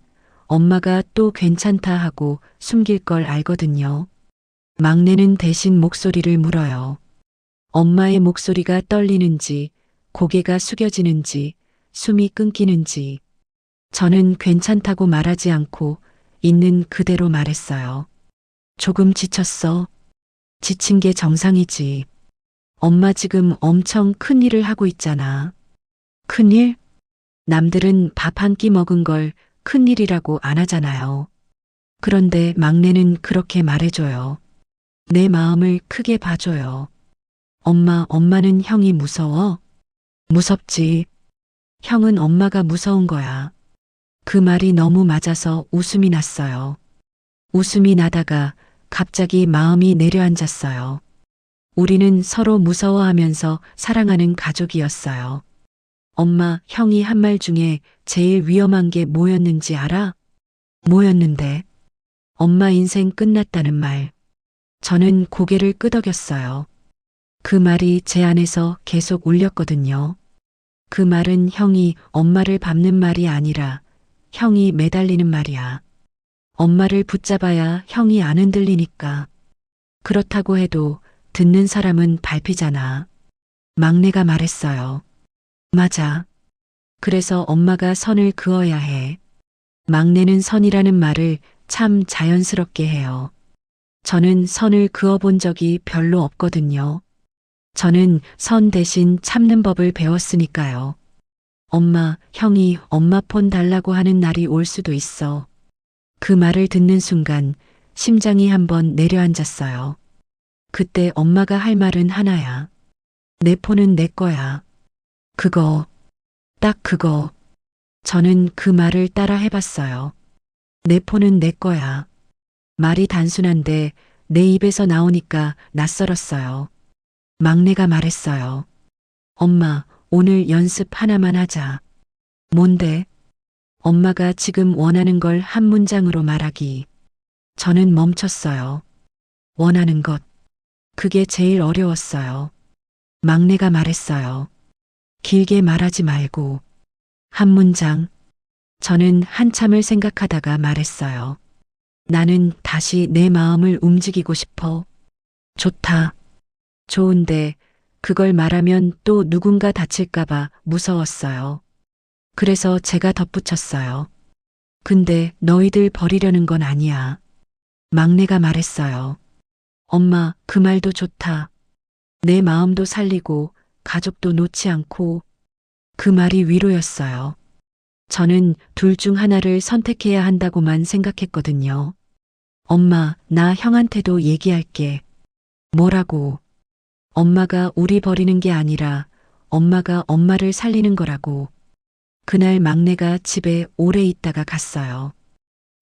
엄마가 또 괜찮다 하고 숨길 걸 알거든요. 막내는 대신 목소리를 물어요. 엄마의 목소리가 떨리는지, 고개가 숙여지는지, 숨이 끊기는지. 저는 괜찮다고 말하지 않고 있는 그대로 말했어요. 조금 지쳤어. 지친 게 정상이지. 엄마 지금 엄청 큰 일을 하고 있잖아. 큰일? 남들은 밥 한 끼 먹은 걸 큰일이라고 안 하잖아요. 그런데 막내는 그렇게 말해줘요. 내 마음을 크게 봐줘요. 엄마는 형이 무서워? 무섭지. 형은 엄마가 무서운 거야. 그 말이 너무 맞아서 웃음이 났어요. 웃음이 나다가 갑자기 마음이 내려앉았어요. 우리는 서로 무서워하면서 사랑하는 가족이었어요. 엄마, 형이 한 말 중에 제일 위험한 게 뭐였는지 알아? 뭐였는데? 엄마 인생 끝났다는 말. 저는 고개를 끄덕였어요. 그 말이 제 안에서 계속 울렸거든요. 그 말은 형이 엄마를 밟는 말이 아니라 형이 매달리는 말이야. 엄마를 붙잡아야 형이 안 흔들리니까. 그렇다고 해도 듣는 사람은 밟히잖아. 막내가 말했어요. 맞아. 그래서 엄마가 선을 그어야 해. 막내는 선이라는 말을 참 자연스럽게 해요. 저는 선을 그어본 적이 별로 없거든요. 저는 선 대신 참는 법을 배웠으니까요. 엄마, 형이 엄마 폰 달라고 하는 날이 올 수도 있어. 그 말을 듣는 순간 심장이 한번 내려앉았어요. 그때 엄마가 할 말은 하나야. 내 폰은 내 거야. 그거, 딱 그거. 저는 그 말을 따라 해봤어요. 내 폰은 내 거야. 말이 단순한데 내 입에서 나오니까 낯설었어요. 막내가 말했어요. 엄마, 오늘 연습 하나만 하자. 뭔데? 엄마가 지금 원하는 걸 한 문장으로 말하기. 저는 멈췄어요. 원하는 것. 그게 제일 어려웠어요. 막내가 말했어요. 길게 말하지 말고. 한 문장. 저는 한참을 생각하다가 말했어요. 나는 다시 내 마음을 움직이고 싶어. 좋다. 좋은데 그걸 말하면 또 누군가 다칠까봐 무서웠어요. 그래서 제가 덧붙였어요. 근데 너희들 버리려는 건 아니야. 막내가 말했어요. 엄마, 그 말도 좋다. 내 마음도 살리고 가족도 놓지 않고. 그 말이 위로였어요. 저는 둘 중 하나를 선택해야 한다고만 생각했거든요. 엄마, 나 형한테도 얘기할게. 뭐라고? 엄마가 우리 버리는 게 아니라 엄마가 엄마를 살리는 거라고. 그날 막내가 집에 오래 있다가 갔어요.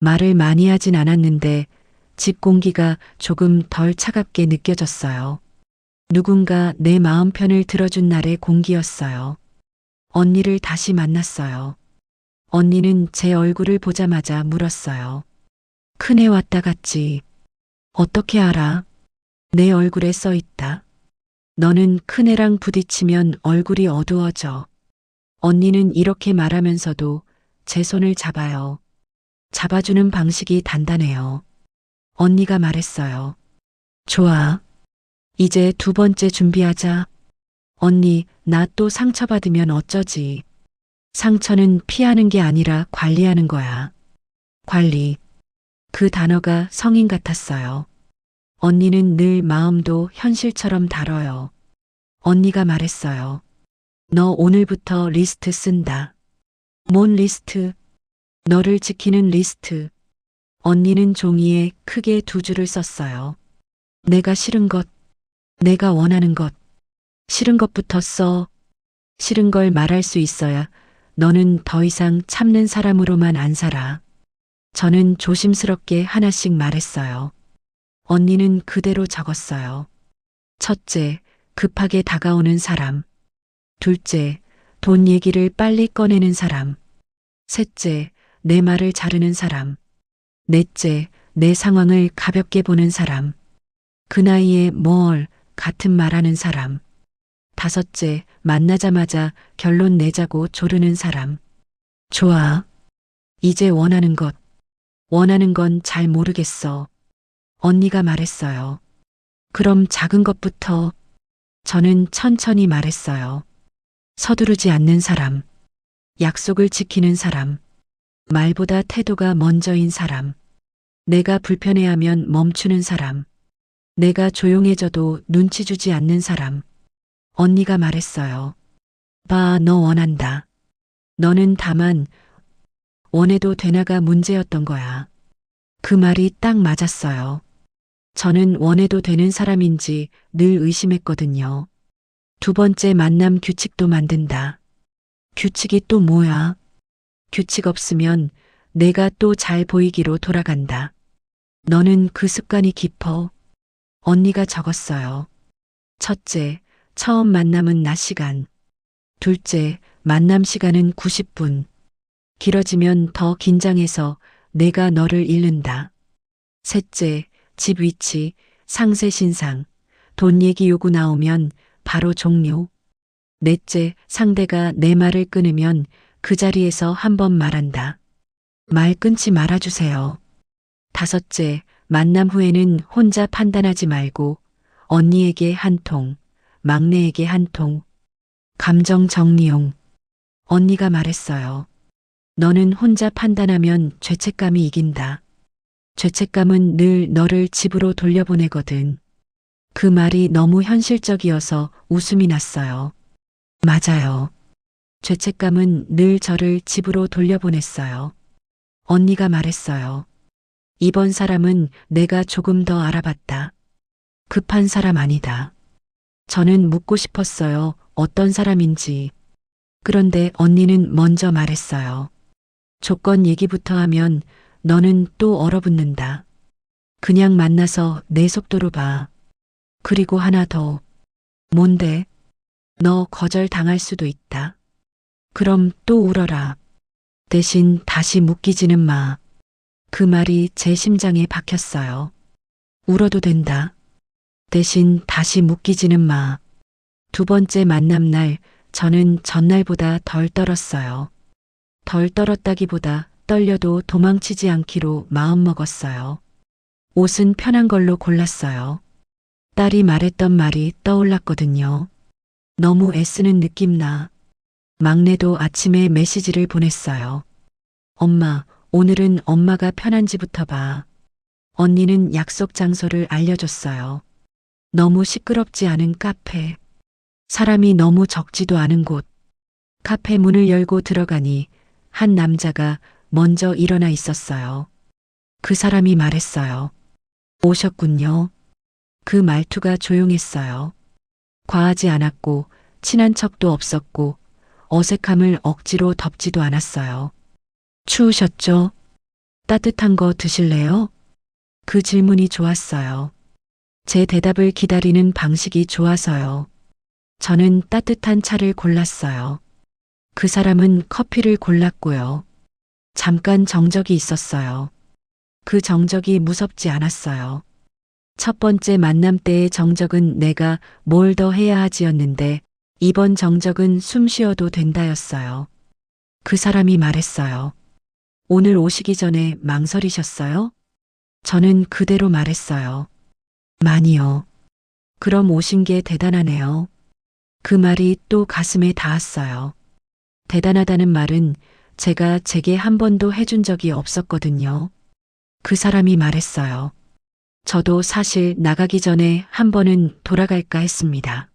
말을 많이 하진 않았는데 집 공기가 조금 덜 차갑게 느껴졌어요. 누군가 내 마음 편을 들어준 날의 공기였어요. 언니를 다시 만났어요. 언니는 제 얼굴을 보자마자 물었어요. 큰애 왔다 갔지. 어떻게 알아? 내 얼굴에 써 있다. 너는 큰애랑 부딪히면 얼굴이 어두워져. 언니는 이렇게 말하면서도 제 손을 잡아요. 잡아주는 방식이 단단해요. 언니가 말했어요. 좋아. 이제 두 번째 준비하자. 언니, 나 또 상처받으면 어쩌지? 상처는 피하는 게 아니라 관리하는 거야. 관리. 그 단어가 성인 같았어요. 언니는 늘 마음도 현실처럼 다뤄요. 언니가 말했어요. 너 오늘부터 리스트 쓴다. 뭔 리스트? 너를 지키는 리스트. 언니는 종이에 크게 두 줄을 썼어요. 내가 싫은 것, 내가 원하는 것. 싫은 것부터 써. 싫은 걸 말할 수 있어야 너는 더 이상 참는 사람으로만 안 살아. 저는 조심스럽게 하나씩 말했어요. 언니는 그대로 적었어요. 첫째, 급하게 다가오는 사람. 둘째, 돈 얘기를 빨리 꺼내는 사람. 셋째, 내 말을 자르는 사람. 넷째, 내 상황을 가볍게 보는 사람. 그 나이에 뭘 같은 말하는 사람. 다섯째, 만나자마자 결론 내자고 조르는 사람. 좋아. 이제 원하는 건 잘 모르겠어. 언니가 말했어요. 그럼 작은 것부터. 저는 천천히 말했어요. 서두르지 않는 사람. 약속을 지키는 사람. 말보다 태도가 먼저인 사람. 내가 불편해하면 멈추는 사람. 내가 조용해져도 눈치 주지 않는 사람. 언니가 말했어요. 봐, 너 원한다. 너는 다만 원해도 되나가 문제였던 거야. 그 말이 딱 맞았어요. 저는 원해도 되는 사람인지 늘 의심했거든요. 두 번째 만남 규칙도 만든다. 규칙이 또 뭐야? 규칙 없으면 내가 또 잘 보이기로 돌아간다. 너는 그 습관이 깊어. 언니가 적었어요. 첫째, 처음 만남은 낮 시간. 둘째, 만남 시간은 90분. 길어지면 더 긴장해서 내가 너를 잃는다. 셋째, 집 위치, 상세 신상, 돈 얘기 요구 나오면 바로 종료. 넷째, 상대가 내 말을 끊으면 그 자리에서 한 번 말한다. 말 끊지 말아주세요. 다섯째, 만남 후에는 혼자 판단하지 말고 언니에게 한 통, 막내에게 한 통. 감정 정리용. 언니가 말했어요. 너는 혼자 판단하면 죄책감이 이긴다. 죄책감은 늘 너를 집으로 돌려보내거든. 그 말이 너무 현실적이어서 웃음이 났어요. 맞아요. 죄책감은 늘 저를 집으로 돌려보냈어요. 언니가 말했어요. 이번 사람은 내가 조금 더 알아봤다. 급한 사람 아니다. 저는 묻고 싶었어요. 어떤 사람인지. 그런데 언니는 먼저 말했어요. 조건 얘기부터 하면 너는 또 얼어붙는다. 그냥 만나서 내 속도로 봐. 그리고 하나 더. 뭔데? 너 거절 당할 수도 있다. 그럼 또 울어라. 대신 다시 묶이지는 마. 그 말이 제 심장에 박혔어요. 울어도 된다. 대신 다시 묶이지는 마. 두 번째 만남 날 저는 전날보다 덜 떨었어요. 덜 떨었다기보다 떨려도 도망치지 않기로 마음먹었어요. 옷은 편한 걸로 골랐어요. 딸이 말했던 말이 떠올랐거든요. 너무 애쓰는 느낌 나. 막내도 아침에 메시지를 보냈어요. 엄마, 오늘은 엄마가 편한지부터 봐. 언니는 약속 장소를 알려줬어요. 너무 시끄럽지 않은 카페. 사람이 너무 적지도 않은 곳. 카페 문을 열고 들어가니 한 남자가 먼저 일어나 있었어요. 그 사람이 말했어요. 오셨군요. 그 말투가 조용했어요. 과하지 않았고 친한 척도 없었고 어색함을 억지로 덮지도 않았어요. 추우셨죠? 따뜻한 거 드실래요? 그 질문이 좋았어요. 제 대답을 기다리는 방식이 좋아서요. 저는 따뜻한 차를 골랐어요. 그 사람은 커피를 골랐고요. 잠깐 정적이 있었어요. 그 정적이 무섭지 않았어요. 첫 번째 만남 때의 정적은 내가 뭘 더 해야 하지였는데 이번 정적은 숨 쉬어도 된다였어요. 그 사람이 말했어요. 오늘 오시기 전에 망설이셨어요? 저는 그대로 말했어요. 많이요. 그럼 오신 게 대단하네요. 그 말이 또 가슴에 닿았어요. 대단하다는 말은 제가 제게 한 번도 해준 적이 없었거든요. 그 사람이 말했어요. 저도 사실 나가기 전에 한 번은 돌아갈까 했습니다.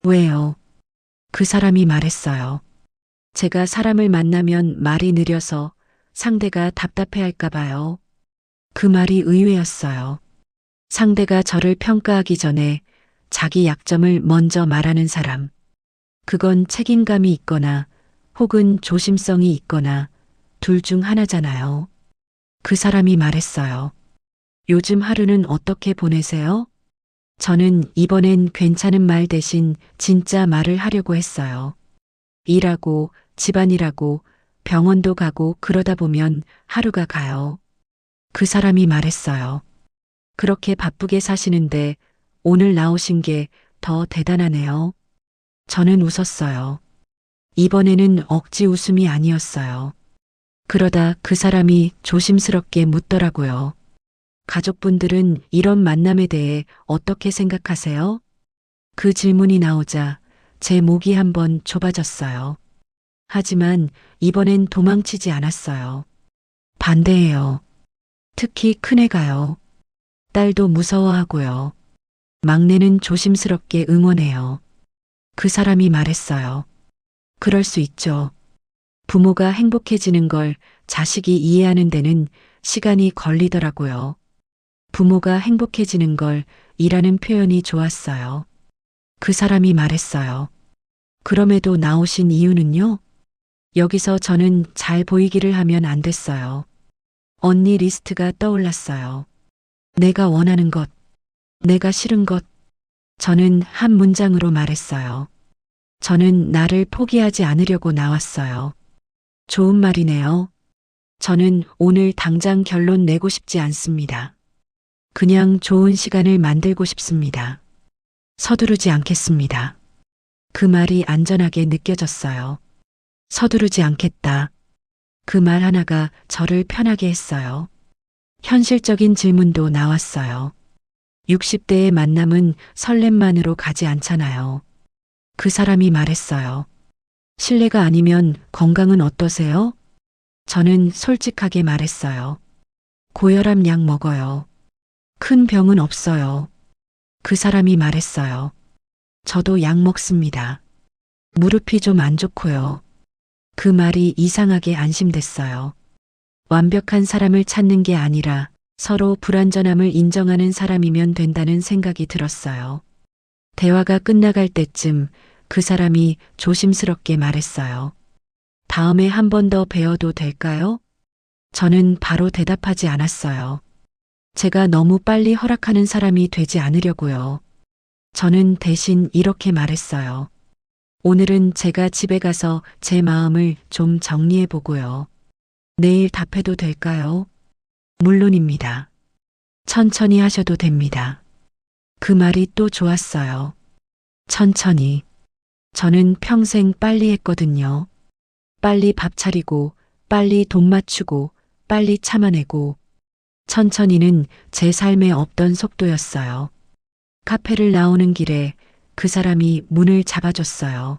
왜요? 그 사람이 말했어요. 제가 사람을 만나면 말이 느려서 상대가 답답해할까 봐요. 그 말이 의외였어요. 상대가 저를 평가하기 전에 자기 약점을 먼저 말하는 사람. 그건 책임감이 있거나 혹은 조심성이 있거나 둘 중 하나잖아요. 그 사람이 말했어요. 요즘 하루는 어떻게 보내세요? 저는 이번엔 괜찮은 말 대신 진짜 말을 하려고 했어요. 일하고 집안일하고 병원도 가고 그러다 보면 하루가 가요. 그 사람이 말했어요. 그렇게 바쁘게 사시는데 오늘 나오신 게 더 대단하네요. 저는 웃었어요. 이번에는 억지 웃음이 아니었어요. 그러다 그 사람이 조심스럽게 묻더라고요. 가족분들은 이런 만남에 대해 어떻게 생각하세요? 그 질문이 나오자 제 목이 한번 좁아졌어요. 하지만 이번엔 도망치지 않았어요. 반대해요. 특히 큰애가요. 딸도 무서워하고요. 막내는 조심스럽게 응원해요. 그 사람이 말했어요. 그럴 수 있죠. 부모가 행복해지는 걸 자식이 이해하는 데는 시간이 걸리더라고요. 부모가 행복해지는 걸 이라는 표현이 좋았어요. 그 사람이 말했어요. 그럼에도 나오신 이유는요? 여기서 저는 잘 보이기를 하면 안 됐어요. 언니 리스트가 떠올랐어요. 내가 원하는 것, 내가 싫은 것. 저는 한 문장으로 말했어요. 저는 나를 포기하지 않으려고 나왔어요. 좋은 말이네요. 저는 오늘 당장 결론 내고 싶지 않습니다. 그냥 좋은 시간을 만들고 싶습니다. 서두르지 않겠습니다. 그 말이 안전하게 느껴졌어요. 서두르지 않겠다. 그 말 하나가 저를 편하게 했어요. 현실적인 질문도 나왔어요. 60대의 만남은 설렘만으로 가지 않잖아요. 그 사람이 말했어요. 실례가 아니면 건강은 어떠세요? 저는 솔직하게 말했어요. 고혈압 약 먹어요. 큰 병은 없어요. 그 사람이 말했어요. 저도 약 먹습니다. 무릎이 좀 안 좋고요. 그 말이 이상하게 안심됐어요. 완벽한 사람을 찾는 게 아니라 서로 불완전함을 인정하는 사람이면 된다는 생각이 들었어요. 대화가 끝나갈 때쯤 그 사람이 조심스럽게 말했어요. 다음에 한 번 더 뵈어도 될까요? 저는 바로 대답하지 않았어요. 제가 너무 빨리 허락하는 사람이 되지 않으려고요. 저는 대신 이렇게 말했어요. 오늘은 제가 집에 가서 제 마음을 좀 정리해 보고요. 내일 답해도 될까요? 물론입니다. 천천히 하셔도 됩니다. 그 말이 또 좋았어요. 천천히. 저는 평생 빨리 했거든요. 빨리 밥 차리고, 빨리 돈 맞추고, 빨리 참아내고. 천천히는 제 삶에 없던 속도였어요. 카페를 나오는 길에 그 사람이 문을 잡아줬어요.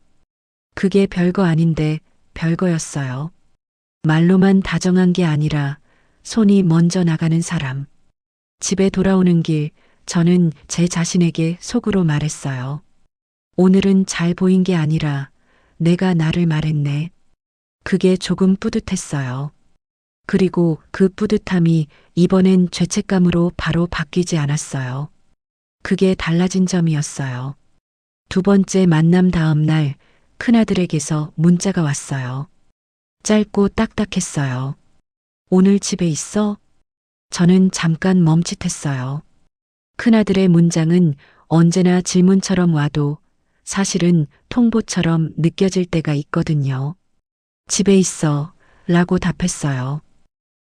그게 별거 아닌데 별거였어요. 말로만 다정한 게 아니라 손이 먼저 나가는 사람. 집에 돌아오는 길, 저는 제 자신에게 속으로 말했어요. 오늘은 잘 보인 게 아니라 내가 나를 말했네. 그게 조금 뿌듯했어요. 그리고 그 뿌듯함이 이번엔 죄책감으로 바로 바뀌지 않았어요. 그게 달라진 점이었어요. 두 번째 만남 다음 날 큰아들에게서 문자가 왔어요. 짧고 딱딱했어요. 오늘 집에 있어? 저는 잠깐 멈칫했어요. 큰아들의 문장은 언제나 질문처럼 와도 사실은 통보처럼 느껴질 때가 있거든요. 집에 있어 라고 답했어요.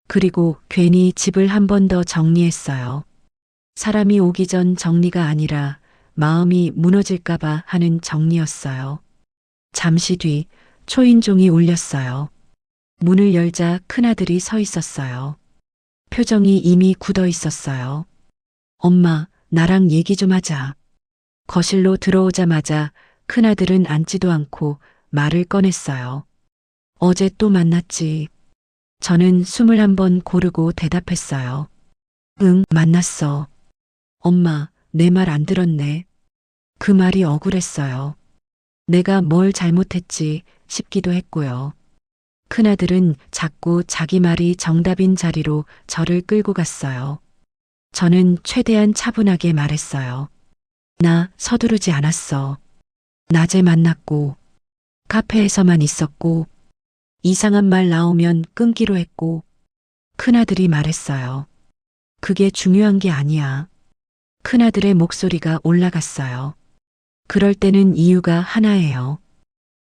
그리고 괜히 집을 한 번 더 정리했어요. 사람이 오기 전 정리가 아니라 마음이 무너질까봐 하는 정리였어요. 잠시 뒤 초인종이 울렸어요. 문을 열자 큰아들이 서 있었어요. 표정이 이미 굳어 있었어요. 엄마, 나랑 얘기 좀 하자. 거실로 들어오자마자 큰아들은 앉지도 않고 말을 꺼냈어요. 어제 또 만났지. 저는 숨을 한번 고르고 대답했어요. 응, 만났어. 엄마, 내 말 안 들었네. 그 말이 억울했어요. 내가 뭘 잘못했지 싶기도 했고요. 큰아들은 자꾸 자기 말이 정답인 자리로 저를 끌고 갔어요. 저는 최대한 차분하게 말했어요. 나 서두르지 않았어. 낮에 만났고, 카페에서만 있었고, 이상한 말 나오면 끊기로 했고, 큰아들이 말했어요. 그게 중요한 게 아니야. 큰아들의 목소리가 올라갔어요. 그럴 때는 이유가 하나예요.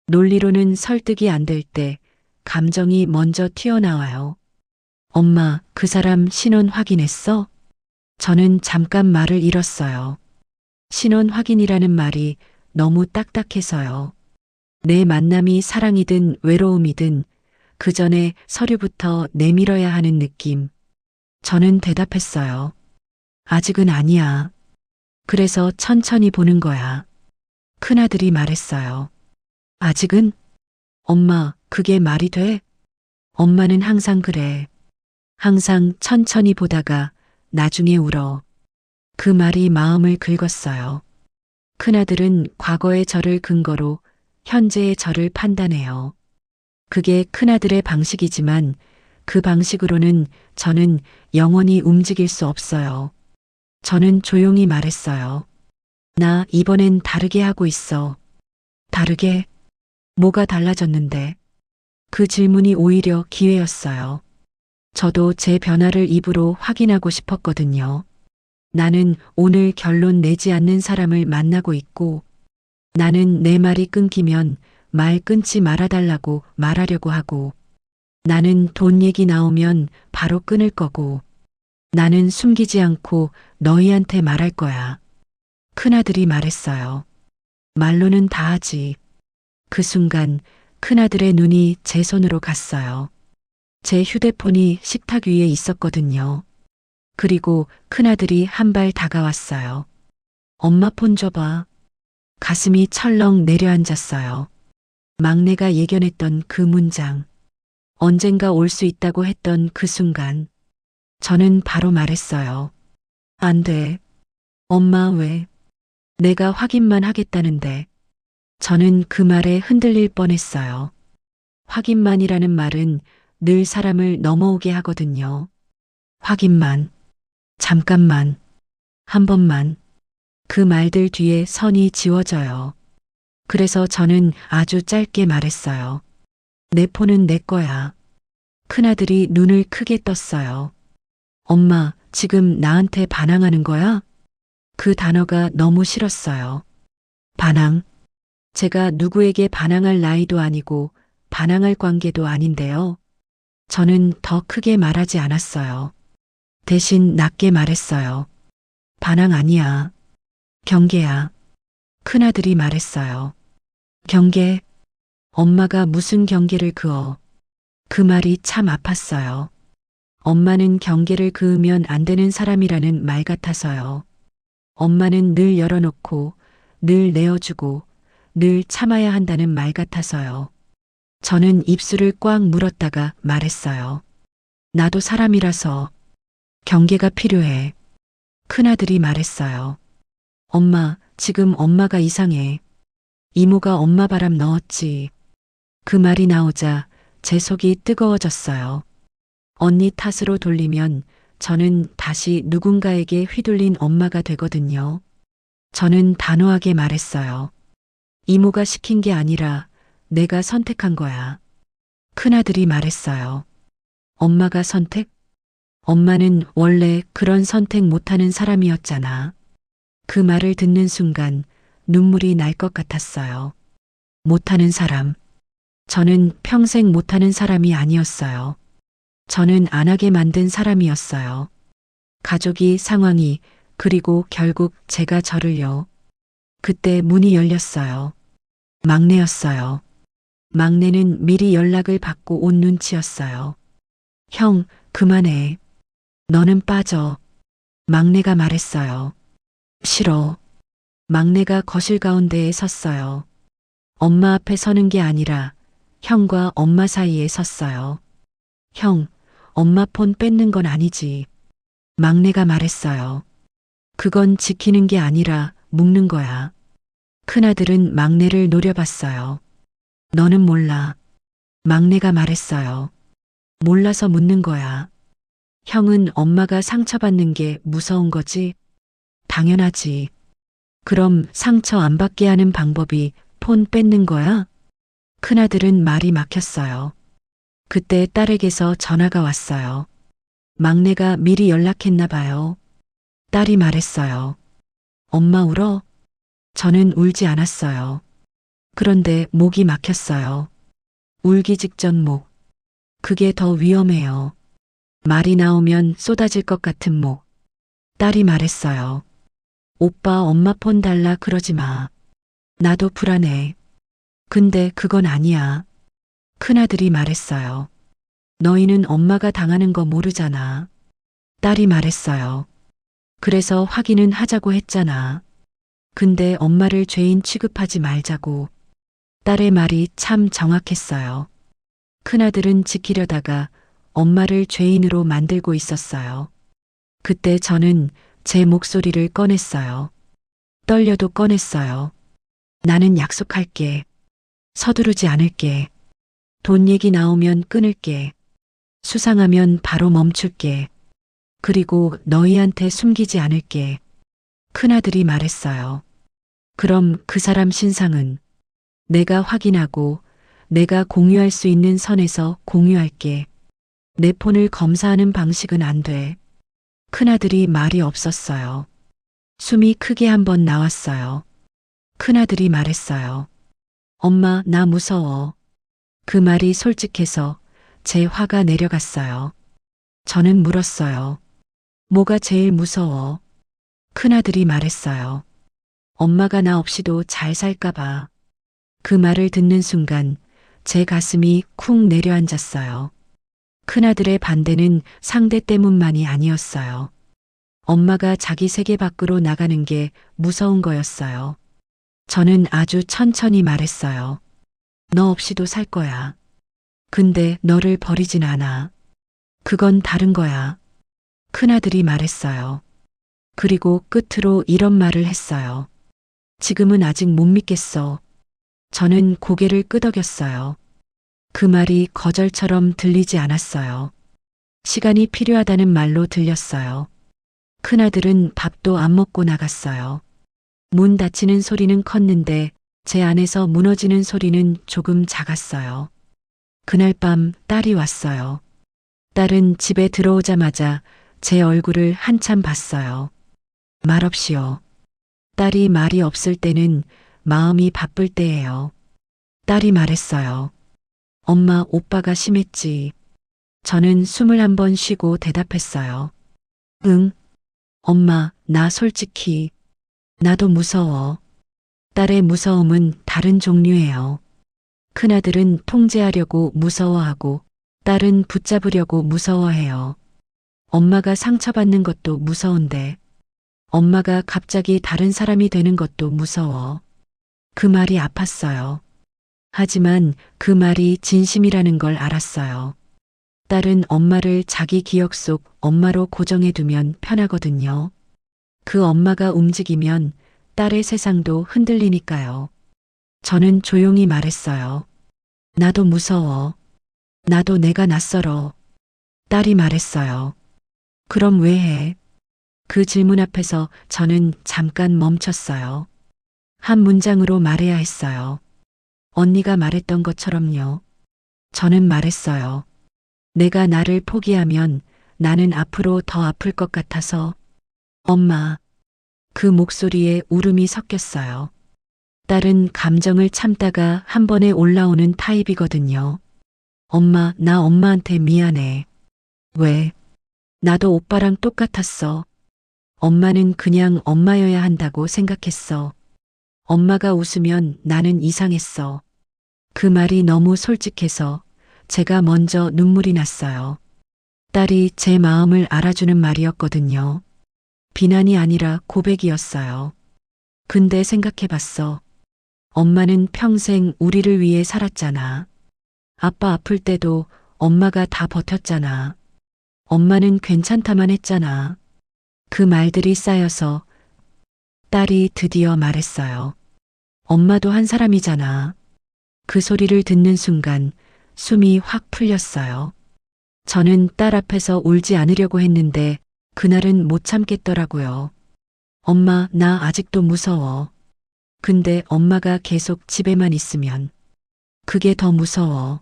논리로는 설득이 안 될 때 감정이 먼저 튀어나와요. 엄마, 그 사람 신원 확인했어? 저는 잠깐 말을 잃었어요. 신원 확인이라는 말이 너무 딱딱해서요. 내 만남이 사랑이든 외로움이든 그 전에 서류부터 내밀어야 하는 느낌. 저는 대답했어요. 아직은 아니야. 그래서 천천히 보는 거야. 큰아들이 말했어요. 아직은? 엄마, 그게 말이 돼? 엄마는 항상 그래. 항상 천천히 보다가 나중에 울어. 그 말이 마음을 긁었어요. 큰아들은 과거의 저를 근거로 현재의 저를 판단해요. 그게 큰아들의 방식이지만 그 방식으로는 저는 영원히 움직일 수 없어요. 저는 조용히 말했어요. 나 이번엔 다르게 하고 있어. 다르게? 뭐가 달라졌는데? 그 질문이 오히려 기회였어요. 저도 제 변화를 입으로 확인하고 싶었거든요. 나는 오늘 결론 내지 않는 사람을 만나고 있고, 나는 내 말이 끊기면 말 끊지 말아달라고 말하려고 하고, 나는 돈 얘기 나오면 바로 끊을 거고, 나는 숨기지 않고 너희한테 말할 거야. 큰아들이 말했어요. 말로는 다 하지. 그 순간 큰아들의 눈이 제 손으로 갔어요. 제 휴대폰이 식탁 위에 있었거든요. 그리고 큰아들이 한 발 다가왔어요. 엄마 폰 줘봐. 가슴이 철렁 내려앉았어요. 막내가 예견했던 그 문장. 언젠가 올 수 있다고 했던 그 순간. 저는 바로 말했어요. 안 돼. 엄마 왜? 내가 확인만 하겠다는데. 저는 그 말에 흔들릴 뻔했어요. 확인만이라는 말은 늘 사람을 넘어오게 하거든요. 확인만. 잠깐만. 한 번만. 그 말들 뒤에 선이 지워져요. 그래서 저는 아주 짧게 말했어요. 내 폰은 내 거야. 큰아들이 눈을 크게 떴어요. 엄마, 지금 나한테 반항하는 거야? 그 단어가 너무 싫었어요. 반항. 제가 누구에게 반항할 나이도 아니고 반항할 관계도 아닌데요. 저는 더 크게 말하지 않았어요. 대신 낮게 말했어요. 반항 아니야. 경계야. 큰아들이 말했어요. 경계? 엄마가 무슨 경계를 그어? 그 말이 참 아팠어요. 엄마는 경계를 그으면 안 되는 사람이라는 말 같아서요. 엄마는 늘 열어놓고, 늘 내어주고, 늘 참아야 한다는 말 같아서요. 저는 입술을 꽉 물었다가 말했어요. 나도 사람이라서 경계가 필요해. 큰아들이 말했어요. 엄마, 지금 엄마가 이상해. 이모가 엄마 바람 넣었지. 그 말이 나오자 제 속이 뜨거워졌어요. 언니 탓으로 돌리면 저는 다시 누군가에게 휘둘린 엄마가 되거든요. 저는 단호하게 말했어요. 이모가 시킨 게 아니라 내가 선택한 거야. 큰아들이 말했어요. 엄마가 선택? 엄마는 원래 그런 선택 못하는 사람이었잖아. 그 말을 듣는 순간 눈물이 날 것 같았어요. 못하는 사람. 저는 평생 못하는 사람이 아니었어요. 저는 안 하게 만든 사람이었어요. 가족이, 상황이, 그리고 결국 제가 저를요. 그때 문이 열렸어요. 막내였어요. 막내는 미리 연락을 받고 온 눈치였어요. 형, 그만해. 너는 빠져. 막내가 말했어요. 싫어. 막내가 거실 가운데에 섰어요. 엄마 앞에 서는 게 아니라 형과 엄마 사이에 섰어요. 형, 엄마 폰 뺏는 건 아니지. 막내가 말했어요. 그건 지키는 게 아니라 묶는 거야. 큰아들은 막내를 노려봤어요. 너는 몰라. 막내가 말했어요. 몰라서 묻는 거야. 형은 엄마가 상처받는 게 무서운 거지? 당연하지. 그럼 상처 안 받게 하는 방법이 폰 뺏는 거야? 큰아들은 말이 막혔어요. 그때 딸에게서 전화가 왔어요. 막내가 미리 연락했나 봐요. 딸이 말했어요. 엄마 울어? 저는 울지 않았어요. 그런데 목이 막혔어요. 울기 직전 목. 그게 더 위험해요. 말이 나오면 쏟아질 것 같은 목. 딸이 말했어요. 오빠 엄마 폰 달라 그러지 마. 나도 불안해. 근데 그건 아니야. 큰아들이 말했어요. 너희는 엄마가 당하는 거 모르잖아. 딸이 말했어요. 그래서 확인은 하자고 했잖아. 근데 엄마를 죄인 취급하지 말자고. 딸의 말이 참 정확했어요. 큰아들은 지키려다가 엄마를 죄인으로 만들고 있었어요. 그때 저는 제 목소리를 꺼냈어요. 떨려도 꺼냈어요. 나는 약속할게. 서두르지 않을게. 돈 얘기 나오면 끊을게. 수상하면 바로 멈출게. 그리고 너희한테 숨기지 않을게. 큰아들이 말했어요. 그럼 그 사람 신상은 내가 확인하고 내가 공유할 수 있는 선에서 공유할게. 내 폰을 검사하는 방식은 안 돼. 큰아들이 말이 없었어요. 숨이 크게 한 번 나왔어요. 큰아들이 말했어요. 엄마, 나 무서워. 그 말이 솔직해서 제 화가 내려갔어요. 저는 물었어요. 뭐가 제일 무서워? 큰아들이 말했어요. 엄마가 나 없이도 잘 살까봐. 그 말을 듣는 순간 제 가슴이 쿵 내려앉았어요. 큰아들의 반대는 상대 때문만이 아니었어요. 엄마가 자기 세계 밖으로 나가는 게 무서운 거였어요. 저는 아주 천천히 말했어요. 너 없이도 살 거야. 근데 너를 버리진 않아. 그건 다른 거야. 큰아들이 말했어요. 그리고 끝으로 이런 말을 했어요. 지금은 아직 못 믿겠어. 저는 고개를 끄덕였어요. 그 말이 거절처럼 들리지 않았어요. 시간이 필요하다는 말로 들렸어요. 큰아들은 밥도 안 먹고 나갔어요. 문 닫히는 소리는 컸는데 제 안에서 무너지는 소리는 조금 작았어요. 그날 밤 딸이 왔어요. 딸은 집에 들어오자마자 제 얼굴을 한참 봤어요. 말없이요. 딸이 말이 없을 때는 마음이 바쁠 때예요. 딸이 말했어요. 엄마, 오빠가 심했지. 저는 숨을 한 번 쉬고 대답했어요. 응. 엄마, 나 솔직히. 나도 무서워. 딸의 무서움은 다른 종류예요. 큰아들은 통제하려고 무서워하고 딸은 붙잡으려고 무서워해요. 엄마가 상처받는 것도 무서운데 엄마가 갑자기 다른 사람이 되는 것도 무서워. 그 말이 아팠어요. 하지만 그 말이 진심이라는 걸 알았어요. 딸은 엄마를 자기 기억 속 엄마로 고정해 두면 편하거든요. 그 엄마가 움직이면 딸의 세상도 흔들리니까요. 저는 조용히 말했어요. 나도 무서워. 나도 내가 낯설어. 딸이 말했어요. 그럼 왜 해? 그 질문 앞에서 저는 잠깐 멈췄어요. 한 문장으로 말해야 했어요. 언니가 말했던 것처럼요. 저는 말했어요. 내가 나를 포기하면 나는 앞으로 더 아플 것 같아서. 엄마. 그 목소리에 울음이 섞였어요. 딸은 감정을 참다가 한 번에 올라오는 타입이거든요. 엄마, 나 엄마한테 미안해. 왜? 나도 오빠랑 똑같았어. 엄마는 그냥 엄마여야 한다고 생각했어. 엄마가 웃으면 나는 이상했어. 그 말이 너무 솔직해서 제가 먼저 눈물이 났어요. 딸이 제 마음을 알아주는 말이었거든요. 비난이 아니라 고백이었어요. 근데 생각해봤어. 엄마는 평생 우리를 위해 살았잖아. 아빠 아플 때도 엄마가 다 버텼잖아. 엄마는 괜찮다만 했잖아. 그 말들이 쌓여서 딸이 드디어 말했어요. 엄마도 한 사람이잖아. 그 소리를 듣는 순간 숨이 확 풀렸어요. 저는 딸 앞에서 울지 않으려고 했는데 그날은 못 참겠더라고요. 엄마, 나 아직도 무서워. 근데 엄마가 계속 집에만 있으면 그게 더 무서워.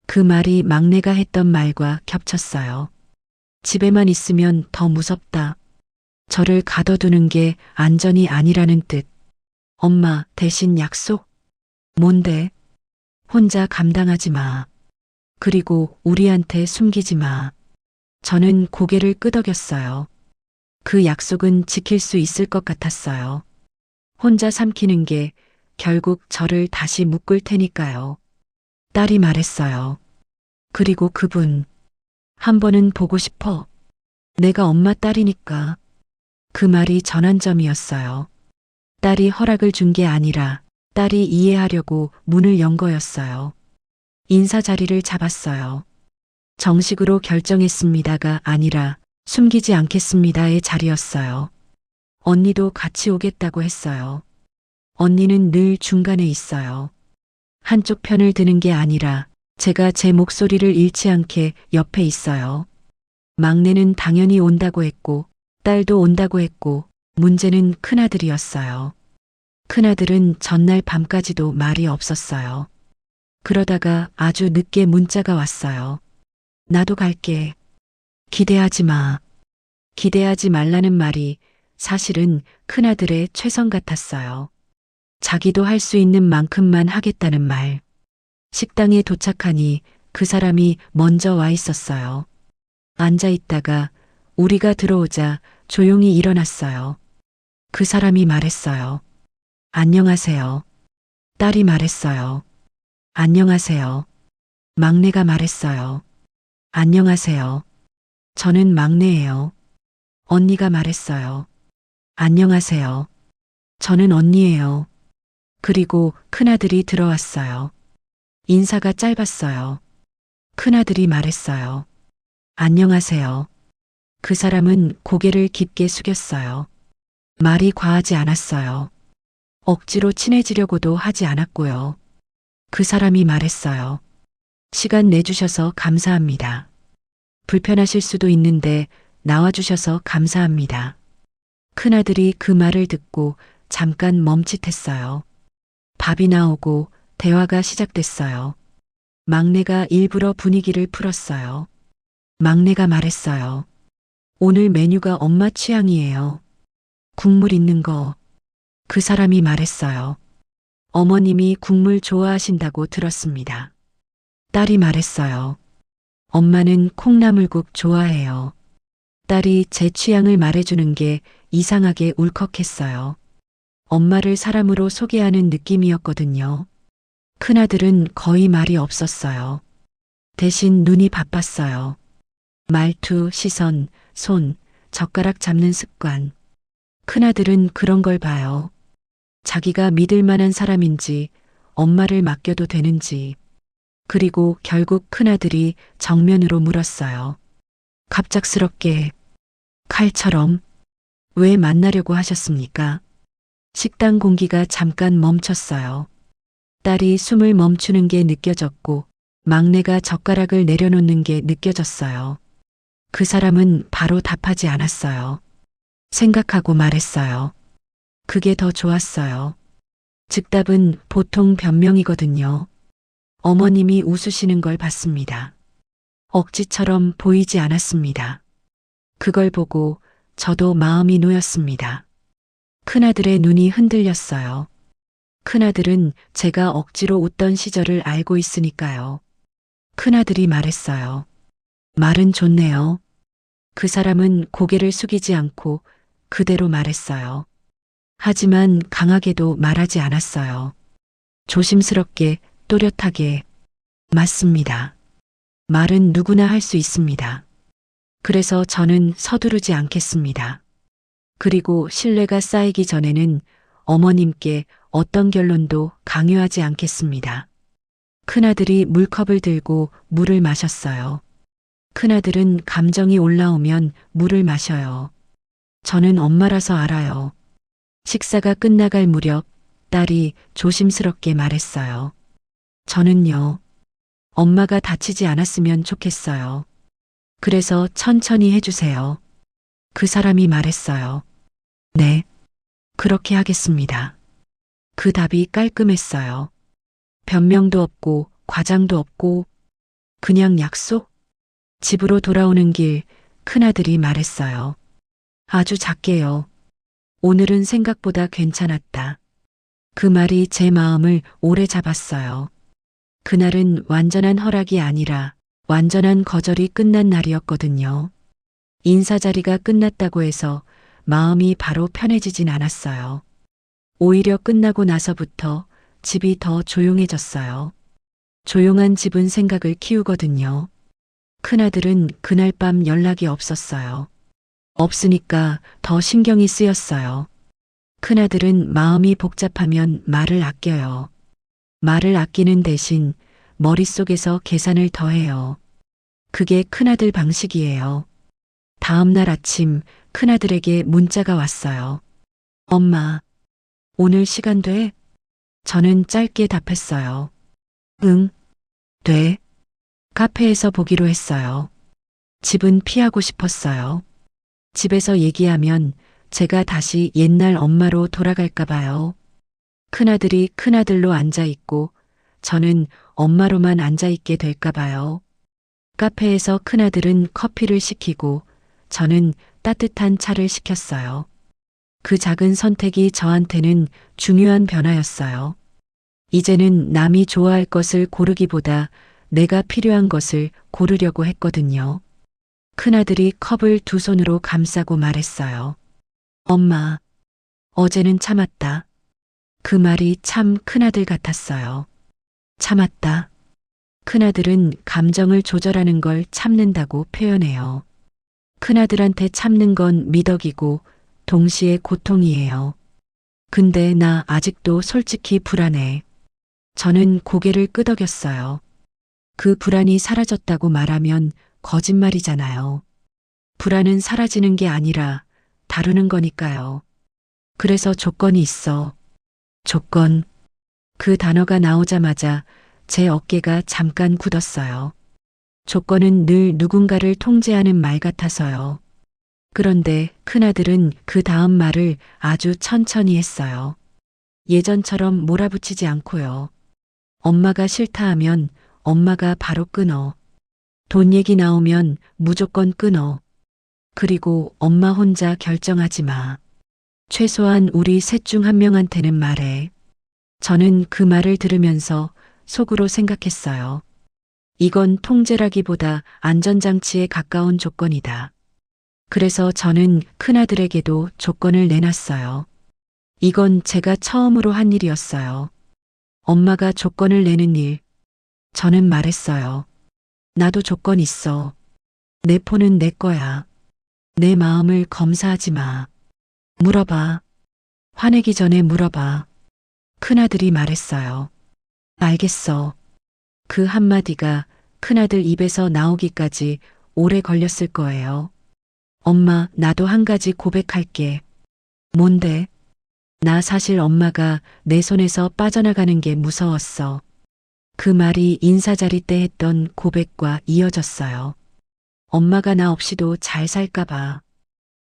그 말이 막내가 했던 말과 겹쳤어요. 집에만 있으면 더 무섭다. 저를 가둬두는 게 안전이 아니라는 뜻. 엄마, 대신 약속? 뭔데? 혼자 감당하지 마. 그리고 우리한테 숨기지 마. 저는 고개를 끄덕였어요. 그 약속은 지킬 수 있을 것 같았어요. 혼자 삼키는 게 결국 저를 다시 묶을 테니까요. 딸이 말했어요. 그리고 그분, 한 번은 보고 싶어. 내가 엄마 딸이니까. 그 말이 전환점이었어요. 딸이 허락을 준 게 아니라 딸이 이해하려고 문을 연 거였어요. 인사 자리를 잡았어요. 정식으로 결정했습니다가 아니라 숨기지 않겠습니다의 자리였어요. 언니도 같이 오겠다고 했어요. 언니는 늘 중간에 있어요. 한쪽 편을 드는 게 아니라 제가 제 목소리를 잃지 않게 옆에 있어요. 막내는 당연히 온다고 했고, 딸도 온다고 했고, 문제는 큰아들이었어요. 큰아들은 전날 밤까지도 말이 없었어요. 그러다가 아주 늦게 문자가 왔어요. 나도 갈게. 기대하지 마. 기대하지 말라는 말이 사실은 큰아들의 최선 같았어요. 자기도 할 수 있는 만큼만 하겠다는 말. 식당에 도착하니 그 사람이 먼저 와 있었어요. 앉아 있다가 우리가 들어오자 조용히 일어났어요. 그 사람이 말했어요. 안녕하세요. 딸이 말했어요. 안녕하세요. 막내가 말했어요. 안녕하세요. 저는 막내예요. 언니가 말했어요. 안녕하세요. 저는 언니예요. 그리고 큰아들이 들어왔어요. 인사가 짧았어요. 큰아들이 말했어요. 안녕하세요. 그 사람은 고개를 깊게 숙였어요. 말이 과하지 않았어요. 억지로 친해지려고도 하지 않았고요. 그 사람이 말했어요. 시간 내주셔서 감사합니다. 불편하실 수도 있는데 나와주셔서 감사합니다. 큰아들이 그 말을 듣고 잠깐 멈칫했어요. 밥이 나오고 대화가 시작됐어요. 막내가 일부러 분위기를 풀었어요. 막내가 말했어요. 오늘 메뉴가 엄마 취향이에요. 국물 있는 거. 그 사람이 말했어요. 어머님이 국물 좋아하신다고 들었습니다. 딸이 말했어요. 엄마는 콩나물국 좋아해요. 딸이 제 취향을 말해주는 게 이상하게 울컥했어요. 엄마를 사람으로 소개하는 느낌이었거든요. 큰아들은 거의 말이 없었어요. 대신 눈이 바빴어요. 말투, 시선, 손, 젓가락 잡는 습관. 큰아들은 그런 걸 봐요. 자기가 믿을 만한 사람인지, 엄마를 맡겨도 되는지. 그리고 결국 큰아들이 정면으로 물었어요. 갑작스럽게, 칼처럼, 왜 만나려고 하셨습니까? 식당 공기가 잠깐 멈췄어요. 딸이 숨을 멈추는 게 느껴졌고, 막내가 젓가락을 내려놓는 게 느껴졌어요. 그 사람은 바로 답하지 않았어요. 생각하고 말했어요. 그게 더 좋았어요. 즉답은 보통 변명이거든요. 어머님이 웃으시는 걸 봤습니다. 억지처럼 보이지 않았습니다. 그걸 보고 저도 마음이 놓였습니다. 큰아들의 눈이 흔들렸어요. 큰아들은 제가 억지로 웃던 시절을 알고 있으니까요. 큰아들이 말했어요. 말은 좋네요. 그 사람은 고개를 숙이지 않고 그대로 말했어요. 하지만 강하게도 말하지 않았어요. 조심스럽게, 또렷하게. 맞습니다. 말은 누구나 할 수 있습니다. 그래서 저는 서두르지 않겠습니다. 그리고 신뢰가 쌓이기 전에는 어머님께 어떤 결론도 강요하지 않겠습니다. 큰아들이 물컵을 들고 물을 마셨어요. 큰아들은 감정이 올라오면 물을 마셔요. 저는 엄마라서 알아요. 식사가 끝나갈 무렵 딸이 조심스럽게 말했어요. 저는요, 엄마가 다치지 않았으면 좋겠어요. 그래서 천천히 해주세요. 그 사람이 말했어요. 네, 그렇게 하겠습니다. 그 답이 깔끔했어요. 변명도 없고 과장도 없고 그냥 약속? 집으로 돌아오는 길 큰아들이 말했어요. 아주 작게요. 오늘은 생각보다 괜찮았다. 그 말이 제 마음을 오래 잡았어요. 그날은 완전한 허락이 아니라 완전한 거절이 끝난 날이었거든요. 인사 자리가 끝났다고 해서 마음이 바로 편해지진 않았어요. 오히려 끝나고 나서부터 집이 더 조용해졌어요. 조용한 집은 생각을 키우거든요. 큰아들은 그날 밤 연락이 없었어요. 없으니까 더 신경이 쓰였어요. 큰아들은 마음이 복잡하면 말을 아껴요. 말을 아끼는 대신 머릿속에서 계산을 더해요. 그게 큰아들 방식이에요. 다음 날 아침 큰아들에게 문자가 왔어요. 엄마, 오늘 시간 돼? 저는 짧게 답했어요. 응, 돼. 카페에서 보기로 했어요. 집은 피하고 싶었어요. 집에서 얘기하면 제가 다시 옛날 엄마로 돌아갈까 봐요. 큰아들이 큰아들로 앉아있고 저는 엄마로만 앉아있게 될까 봐요. 카페에서 큰아들은 커피를 시키고 저는 따뜻한 차를 시켰어요. 그 작은 선택이 저한테는 중요한 변화였어요. 이제는 남이 좋아할 것을 고르기보다 내가 필요한 것을 고르려고 했거든요. 큰아들이 컵을 두 손으로 감싸고 말했어요. 엄마, 어제는 참았다. 그 말이 참 큰아들 같았어요. 참았다. 큰아들은 감정을 조절하는 걸 참는다고 표현해요. 큰아들한테 참는 건 미덕이고 동시에 고통이에요. 근데 나 아직도 솔직히 불안해. 저는 고개를 끄덕였어요. 그 불안이 사라졌다고 말하면 거짓말이잖아요. 불안은 사라지는 게 아니라 다루는 거니까요. 그래서 조건이 있어. 조건. 그 단어가 나오자마자 제 어깨가 잠깐 굳었어요. 조건은 늘 누군가를 통제하는 말 같아서요. 그런데 큰아들은 그 다음 말을 아주 천천히 했어요. 예전처럼 몰아붙이지 않고요. 엄마가 싫다 하면 엄마가 바로 끊어. 돈 얘기 나오면 무조건 끊어. 그리고 엄마 혼자 결정하지 마. 최소한 우리 셋 중 한 명한테는 말해. 저는 그 말을 들으면서 속으로 생각했어요. 이건 통제라기보다 안전장치에 가까운 조건이다. 그래서 저는 큰아들에게도 조건을 내놨어요. 이건 제가 처음으로 한 일이었어요. 엄마가 조건을 내는 일. 저는 말했어요. 나도 조건 있어. 내 폰은 내 거야. 내 마음을 검사하지 마. 물어봐. 화내기 전에 물어봐. 큰아들이 말했어요. 알겠어. 그 한마디가 큰아들 입에서 나오기까지 오래 걸렸을 거예요. 엄마, 나도 한 가지 고백할게. 뭔데? 나 사실 엄마가 내 손에서 빠져나가는 게 무서웠어. 그 말이 인사자리 때 했던 고백과 이어졌어요. 엄마가 나 없이도 잘 살까봐.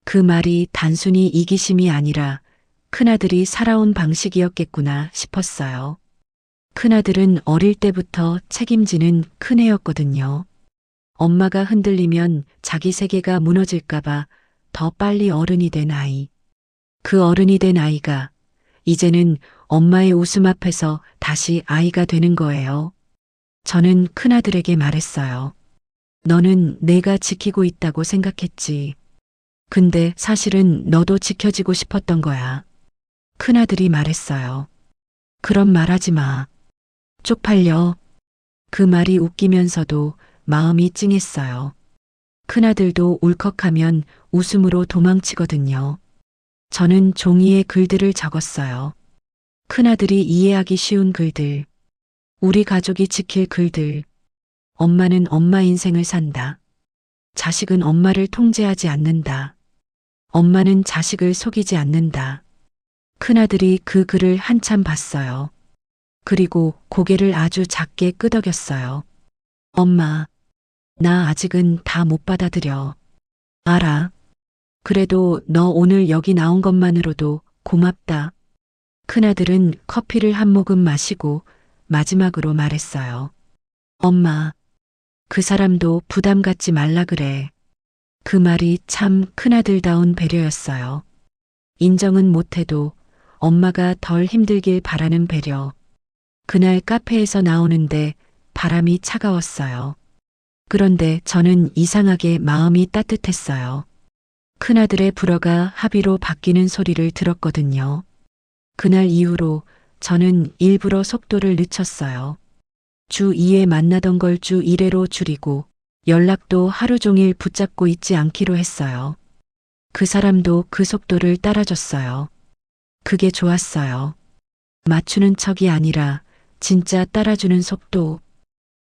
그 말이 단순히 이기심이 아니라 큰아들이 살아온 방식이었겠구나 싶었어요. 큰아들은 어릴 때부터 책임지는 큰애였거든요. 엄마가 흔들리면 자기 세계가 무너질까봐 더 빨리 어른이 된 아이. 그 어른이 된 아이가 이제는 엄마의 웃음 앞에서 다시 아이가 되는 거예요. 저는 큰아들에게 말했어요. 너는 내가 지키고 있다고 생각했지. 근데 사실은 너도 지켜지고 싶었던 거야. 큰아들이 말했어요. 그런 말 하지 마. 쪽팔려. 그 말이 웃기면서도 마음이 찡했어요. 큰아들도 울컥하면 웃음으로 도망치거든요. 저는 종이에 글들을 적었어요. 큰아들이 이해하기 쉬운 글들. 우리 가족이 지킬 글들. 엄마는 엄마 인생을 산다. 자식은 엄마를 통제하지 않는다. 엄마는 자식을 속이지 않는다. 큰아들이 그 글을 한참 봤어요. 그리고 고개를 아주 작게 끄덕였어요. 엄마, 나 아직은 다 못 받아들여. 알아. 그래도 너 오늘 여기 나온 것만으로도 고맙다. 큰아들은 커피를 한 모금 마시고 마지막으로 말했어요. 엄마, 그 사람도 부담 갖지 말라 그래. 그 말이 참 큰아들다운 배려였어요. 인정은 못해도 엄마가 덜 힘들길 바라는 배려. 그날 카페에서 나오는데 바람이 차가웠어요. 그런데 저는 이상하게 마음이 따뜻했어요. 큰아들의 불어가 합의로 바뀌는 소리를 들었거든요. 그날 이후로 저는 일부러 속도를 늦췄어요. 주 2회 만나던 걸 주 1회로 줄이고 연락도 하루 종일 붙잡고 있지 않기로 했어요. 그 사람도 그 속도를 따라줬어요. 그게 좋았어요. 맞추는 척이 아니라 진짜 따라주는 속도.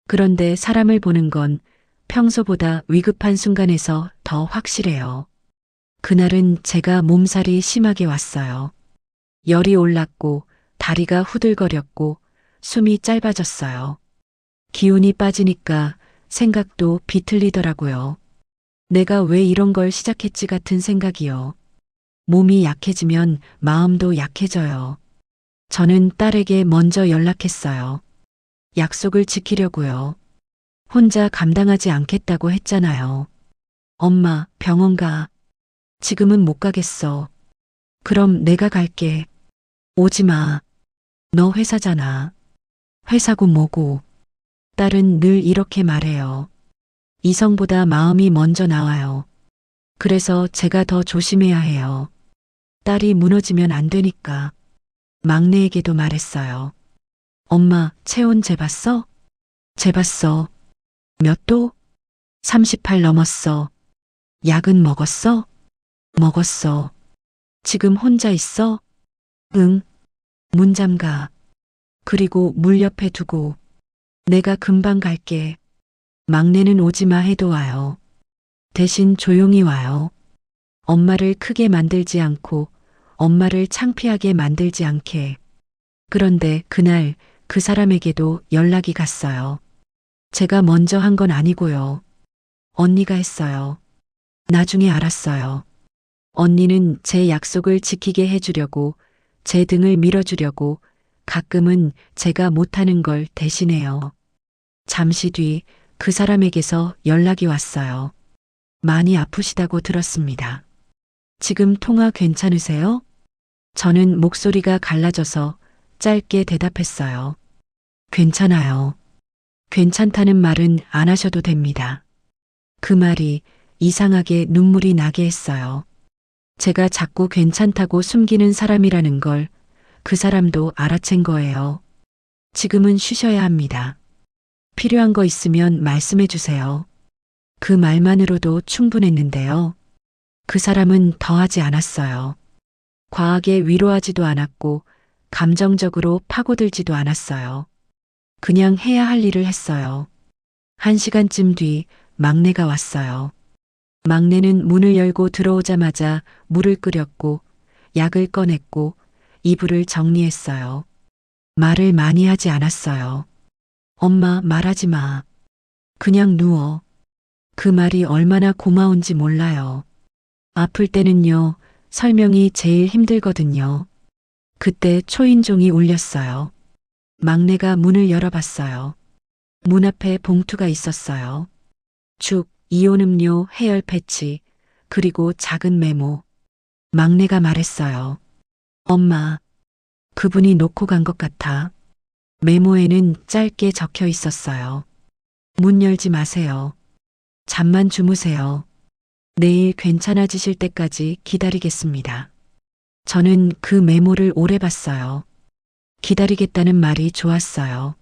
그런데 사람을 보는 건 평소보다 위급한 순간에서 더 확실해요. 그날은 제가 몸살이 심하게 왔어요. 열이 올랐고 다리가 후들거렸고 숨이 짧아졌어요. 기운이 빠지니까 생각도 비틀리더라고요. 내가 왜 이런 걸 시작했지 같은 생각이요. 몸이 약해지면 마음도 약해져요. 저는 딸에게 먼저 연락했어요. 약속을 지키려고요. 혼자 감당하지 않겠다고 했잖아요. 엄마, 병원 가. 지금은 못 가겠어. 그럼 내가 갈게. 오지 마. 너 회사잖아. 회사고 뭐고. 딸은 늘 이렇게 말해요. 이성보다 마음이 먼저 나와요. 그래서 제가 더 조심해야 해요. 딸이 무너지면 안 되니까. 막내에게도 말했어요. 엄마, 체온 재봤어? 재봤어. 몇 도? 38 넘었어. 약은 먹었어? 먹었어. 지금 혼자 있어? 응. 문 잠가. 그리고 물 옆에 두고. 내가 금방 갈게. 막내는 오지 마 해도 와요. 대신 조용히 와요. 엄마를 크게 만들지 않고 엄마를 창피하게 만들지 않게. 그런데 그날 그 사람에게도 연락이 갔어요. 제가 먼저 한 건 아니고요. 언니가 했어요. 나중에 알았어요. 언니는 제 약속을 지키게 해주려고 제 등을 밀어주려고 가끔은 제가 못하는 걸 대신해요. 잠시 뒤 그 사람에게서 연락이 왔어요. 많이 아프시다고 들었습니다. 지금 통화 괜찮으세요? 저는 목소리가 갈라져서 짧게 대답했어요. 괜찮아요. 괜찮다는 말은 안 하셔도 됩니다. 그 말이 이상하게 눈물이 나게 했어요. 제가 자꾸 괜찮다고 숨기는 사람이라는 걸 그 사람도 알아챈 거예요. 지금은 쉬셔야 합니다. 필요한 거 있으면 말씀해 주세요. 그 말만으로도 충분했는데요. 그 사람은 더하지 않았어요. 과하게 위로하지도 않았고 감정적으로 파고들지도 않았어요. 그냥 해야 할 일을 했어요. 1시간쯤 뒤 막내가 왔어요. 막내는 문을 열고 들어오자마자 물을 끓였고 약을 꺼냈고 이불을 정리했어요. 말을 많이 하지 않았어요. 엄마, 말하지 마. 그냥 누워. 그 말이 얼마나 고마운지 몰라요. 아플 때는요, 설명이 제일 힘들거든요. 그때 초인종이 울렸어요. 막내가 문을 열어봤어요. 문 앞에 봉투가 있었어요. 죽, 이온음료, 해열 패치, 그리고 작은 메모. 막내가 말했어요. 엄마, 그분이 놓고 간 것 같아. 메모에는 짧게 적혀 있었어요. 문 열지 마세요. 잠만 주무세요. 내일 괜찮아지실 때까지 기다리겠습니다. 저는 그 메모를 오래 봤어요. 기다리겠다는 말이 좋았어요.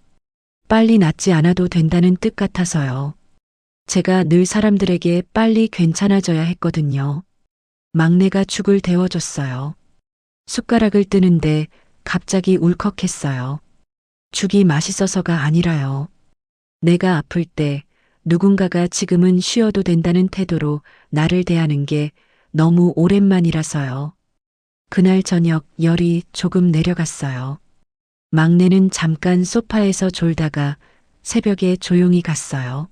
빨리 낫지 않아도 된다는 뜻 같아서요. 제가 늘 사람들에게 빨리 괜찮아져야 했거든요. 막내가 죽을 데워줬어요. 숟가락을 뜨는데 갑자기 울컥했어요. 죽이 맛있어서가 아니라요. 내가 아플 때 누군가가 지금은 쉬어도 된다는 태도로 나를 대하는 게 너무 오랜만이라서요. 그날 저녁 열이 조금 내려갔어요. 막내는 잠깐 소파에서 졸다가 새벽에 조용히 갔어요.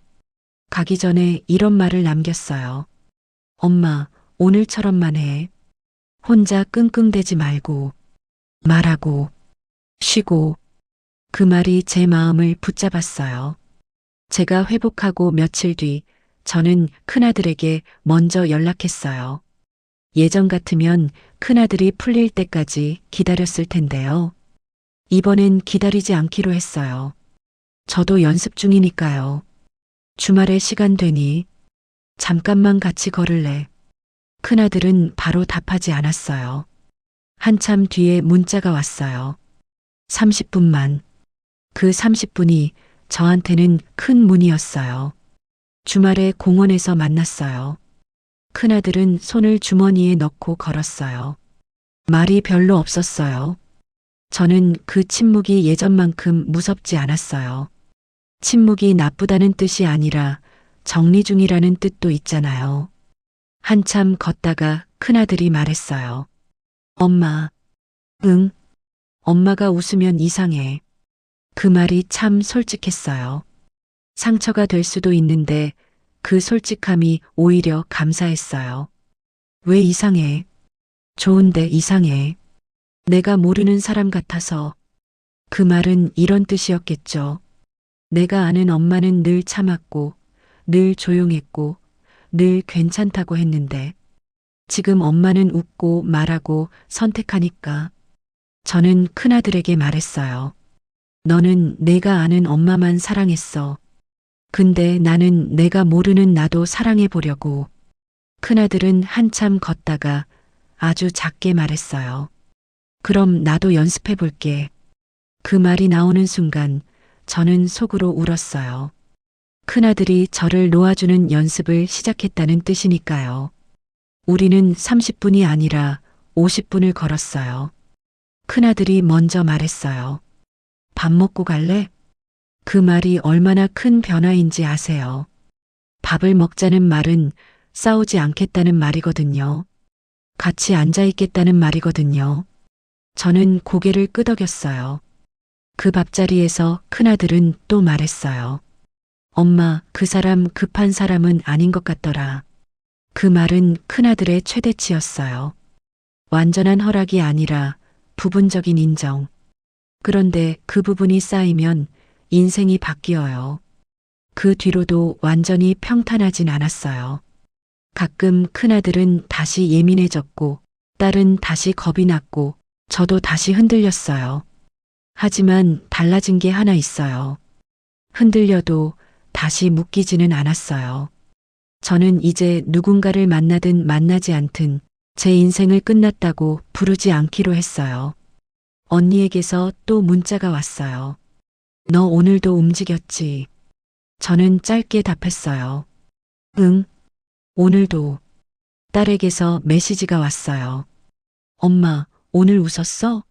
가기 전에 이런 말을 남겼어요. 엄마, 오늘처럼만 해. 혼자 끙끙대지 말고, 말하고, 쉬고. 그 말이 제 마음을 붙잡았어요. 제가 회복하고 며칠 뒤 저는 큰아들에게 먼저 연락했어요. 예전 같으면 큰아들이 풀릴 때까지 기다렸을 텐데요. 이번엔 기다리지 않기로 했어요. 저도 연습 중이니까요. 주말에 시간 되니 잠깐만 같이 걸을래. 큰아들은 바로 답하지 않았어요. 한참 뒤에 문자가 왔어요. 30분만. 그 30분이 저한테는 큰 문이었어요. 주말에 공원에서 만났어요. 큰아들은 손을 주머니에 넣고 걸었어요. 말이 별로 없었어요. 저는 그 침묵이 예전만큼 무섭지 않았어요. 침묵이 나쁘다는 뜻이 아니라 정리 중이라는 뜻도 있잖아요. 한참 걷다가 큰아들이 말했어요. 엄마. 응. 엄마가 웃으면 이상해. 그 말이 참 솔직했어요. 상처가 될 수도 있는데 그 솔직함이 오히려 감사했어요. 왜 이상해? 좋은데 이상해. 내가 모르는 사람 같아서. 그 말은 이런 뜻이었겠죠. 내가 아는 엄마는 늘 참았고, 늘 조용했고, 늘 괜찮다고 했는데, 지금 엄마는 웃고 말하고 선택하니까. 저는 큰아들에게 말했어요. 너는 내가 아는 엄마만 사랑했어. 근데 나는 내가 모르는 나도 사랑해 보려고. 큰아들은 한참 걷다가 아주 작게 말했어요. 그럼 나도 연습해 볼게. 그 말이 나오는 순간 저는 속으로 울었어요. 큰아들이 저를 놓아주는 연습을 시작했다는 뜻이니까요. 우리는 30분이 아니라 50분을 걸었어요. 큰아들이 먼저 말했어요. 밥 먹고 갈래? 그 말이 얼마나 큰 변화인지 아세요? 밥을 먹자는 말은 싸우지 않겠다는 말이거든요. 같이 앉아 있겠다는 말이거든요. 저는 고개를 끄덕였어요. 그 밥자리에서 큰아들은 또 말했어요. 엄마, 그 사람 급한 사람은 아닌 것 같더라. 그 말은 큰아들의 최대치였어요. 완전한 허락이 아니라 부분적인 인정. 그런데 그 부분이 쌓이면 인생이 바뀌어요. 그 뒤로도 완전히 평탄하진 않았어요. 가끔 큰아들은 다시 예민해졌고, 딸은 다시 겁이 났고, 저도 다시 흔들렸어요. 하지만 달라진 게 하나 있어요. 흔들려도 다시 묶이지는 않았어요. 저는 이제 누군가를 만나든 만나지 않든 제 인생을 끝났다고 부르지 않기로 했어요. 언니에게서 또 문자가 왔어요. 너 오늘도 움직였지? 저는 짧게 답했어요. 응, 오늘도. 딸에게서 메시지가 왔어요. 엄마, 오늘 웃었어?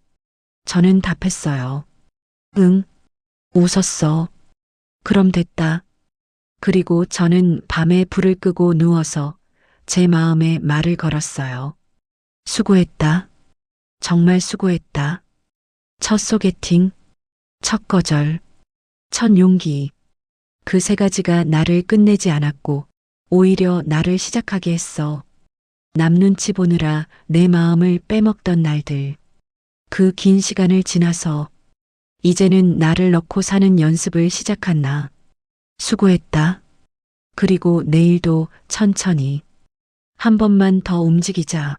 저는 답했어요. 응, 웃었어. 그럼 됐다. 그리고 저는 밤에 불을 끄고 누워서 제 마음에 말을 걸었어요. 수고했다. 정말 수고했다. 첫 소개팅, 첫 거절, 첫 용기. 그 세 가지가 나를 끝내지 않았고 오히려 나를 시작하게 했어. 남 눈치 보느라 내 마음을 빼먹던 날들. 그 긴 시간을 지나서 이제는 나를 넣고 사는 연습을 시작한 나. 수고했다. 그리고 내일도 천천히. 한 번만 더 움직이자.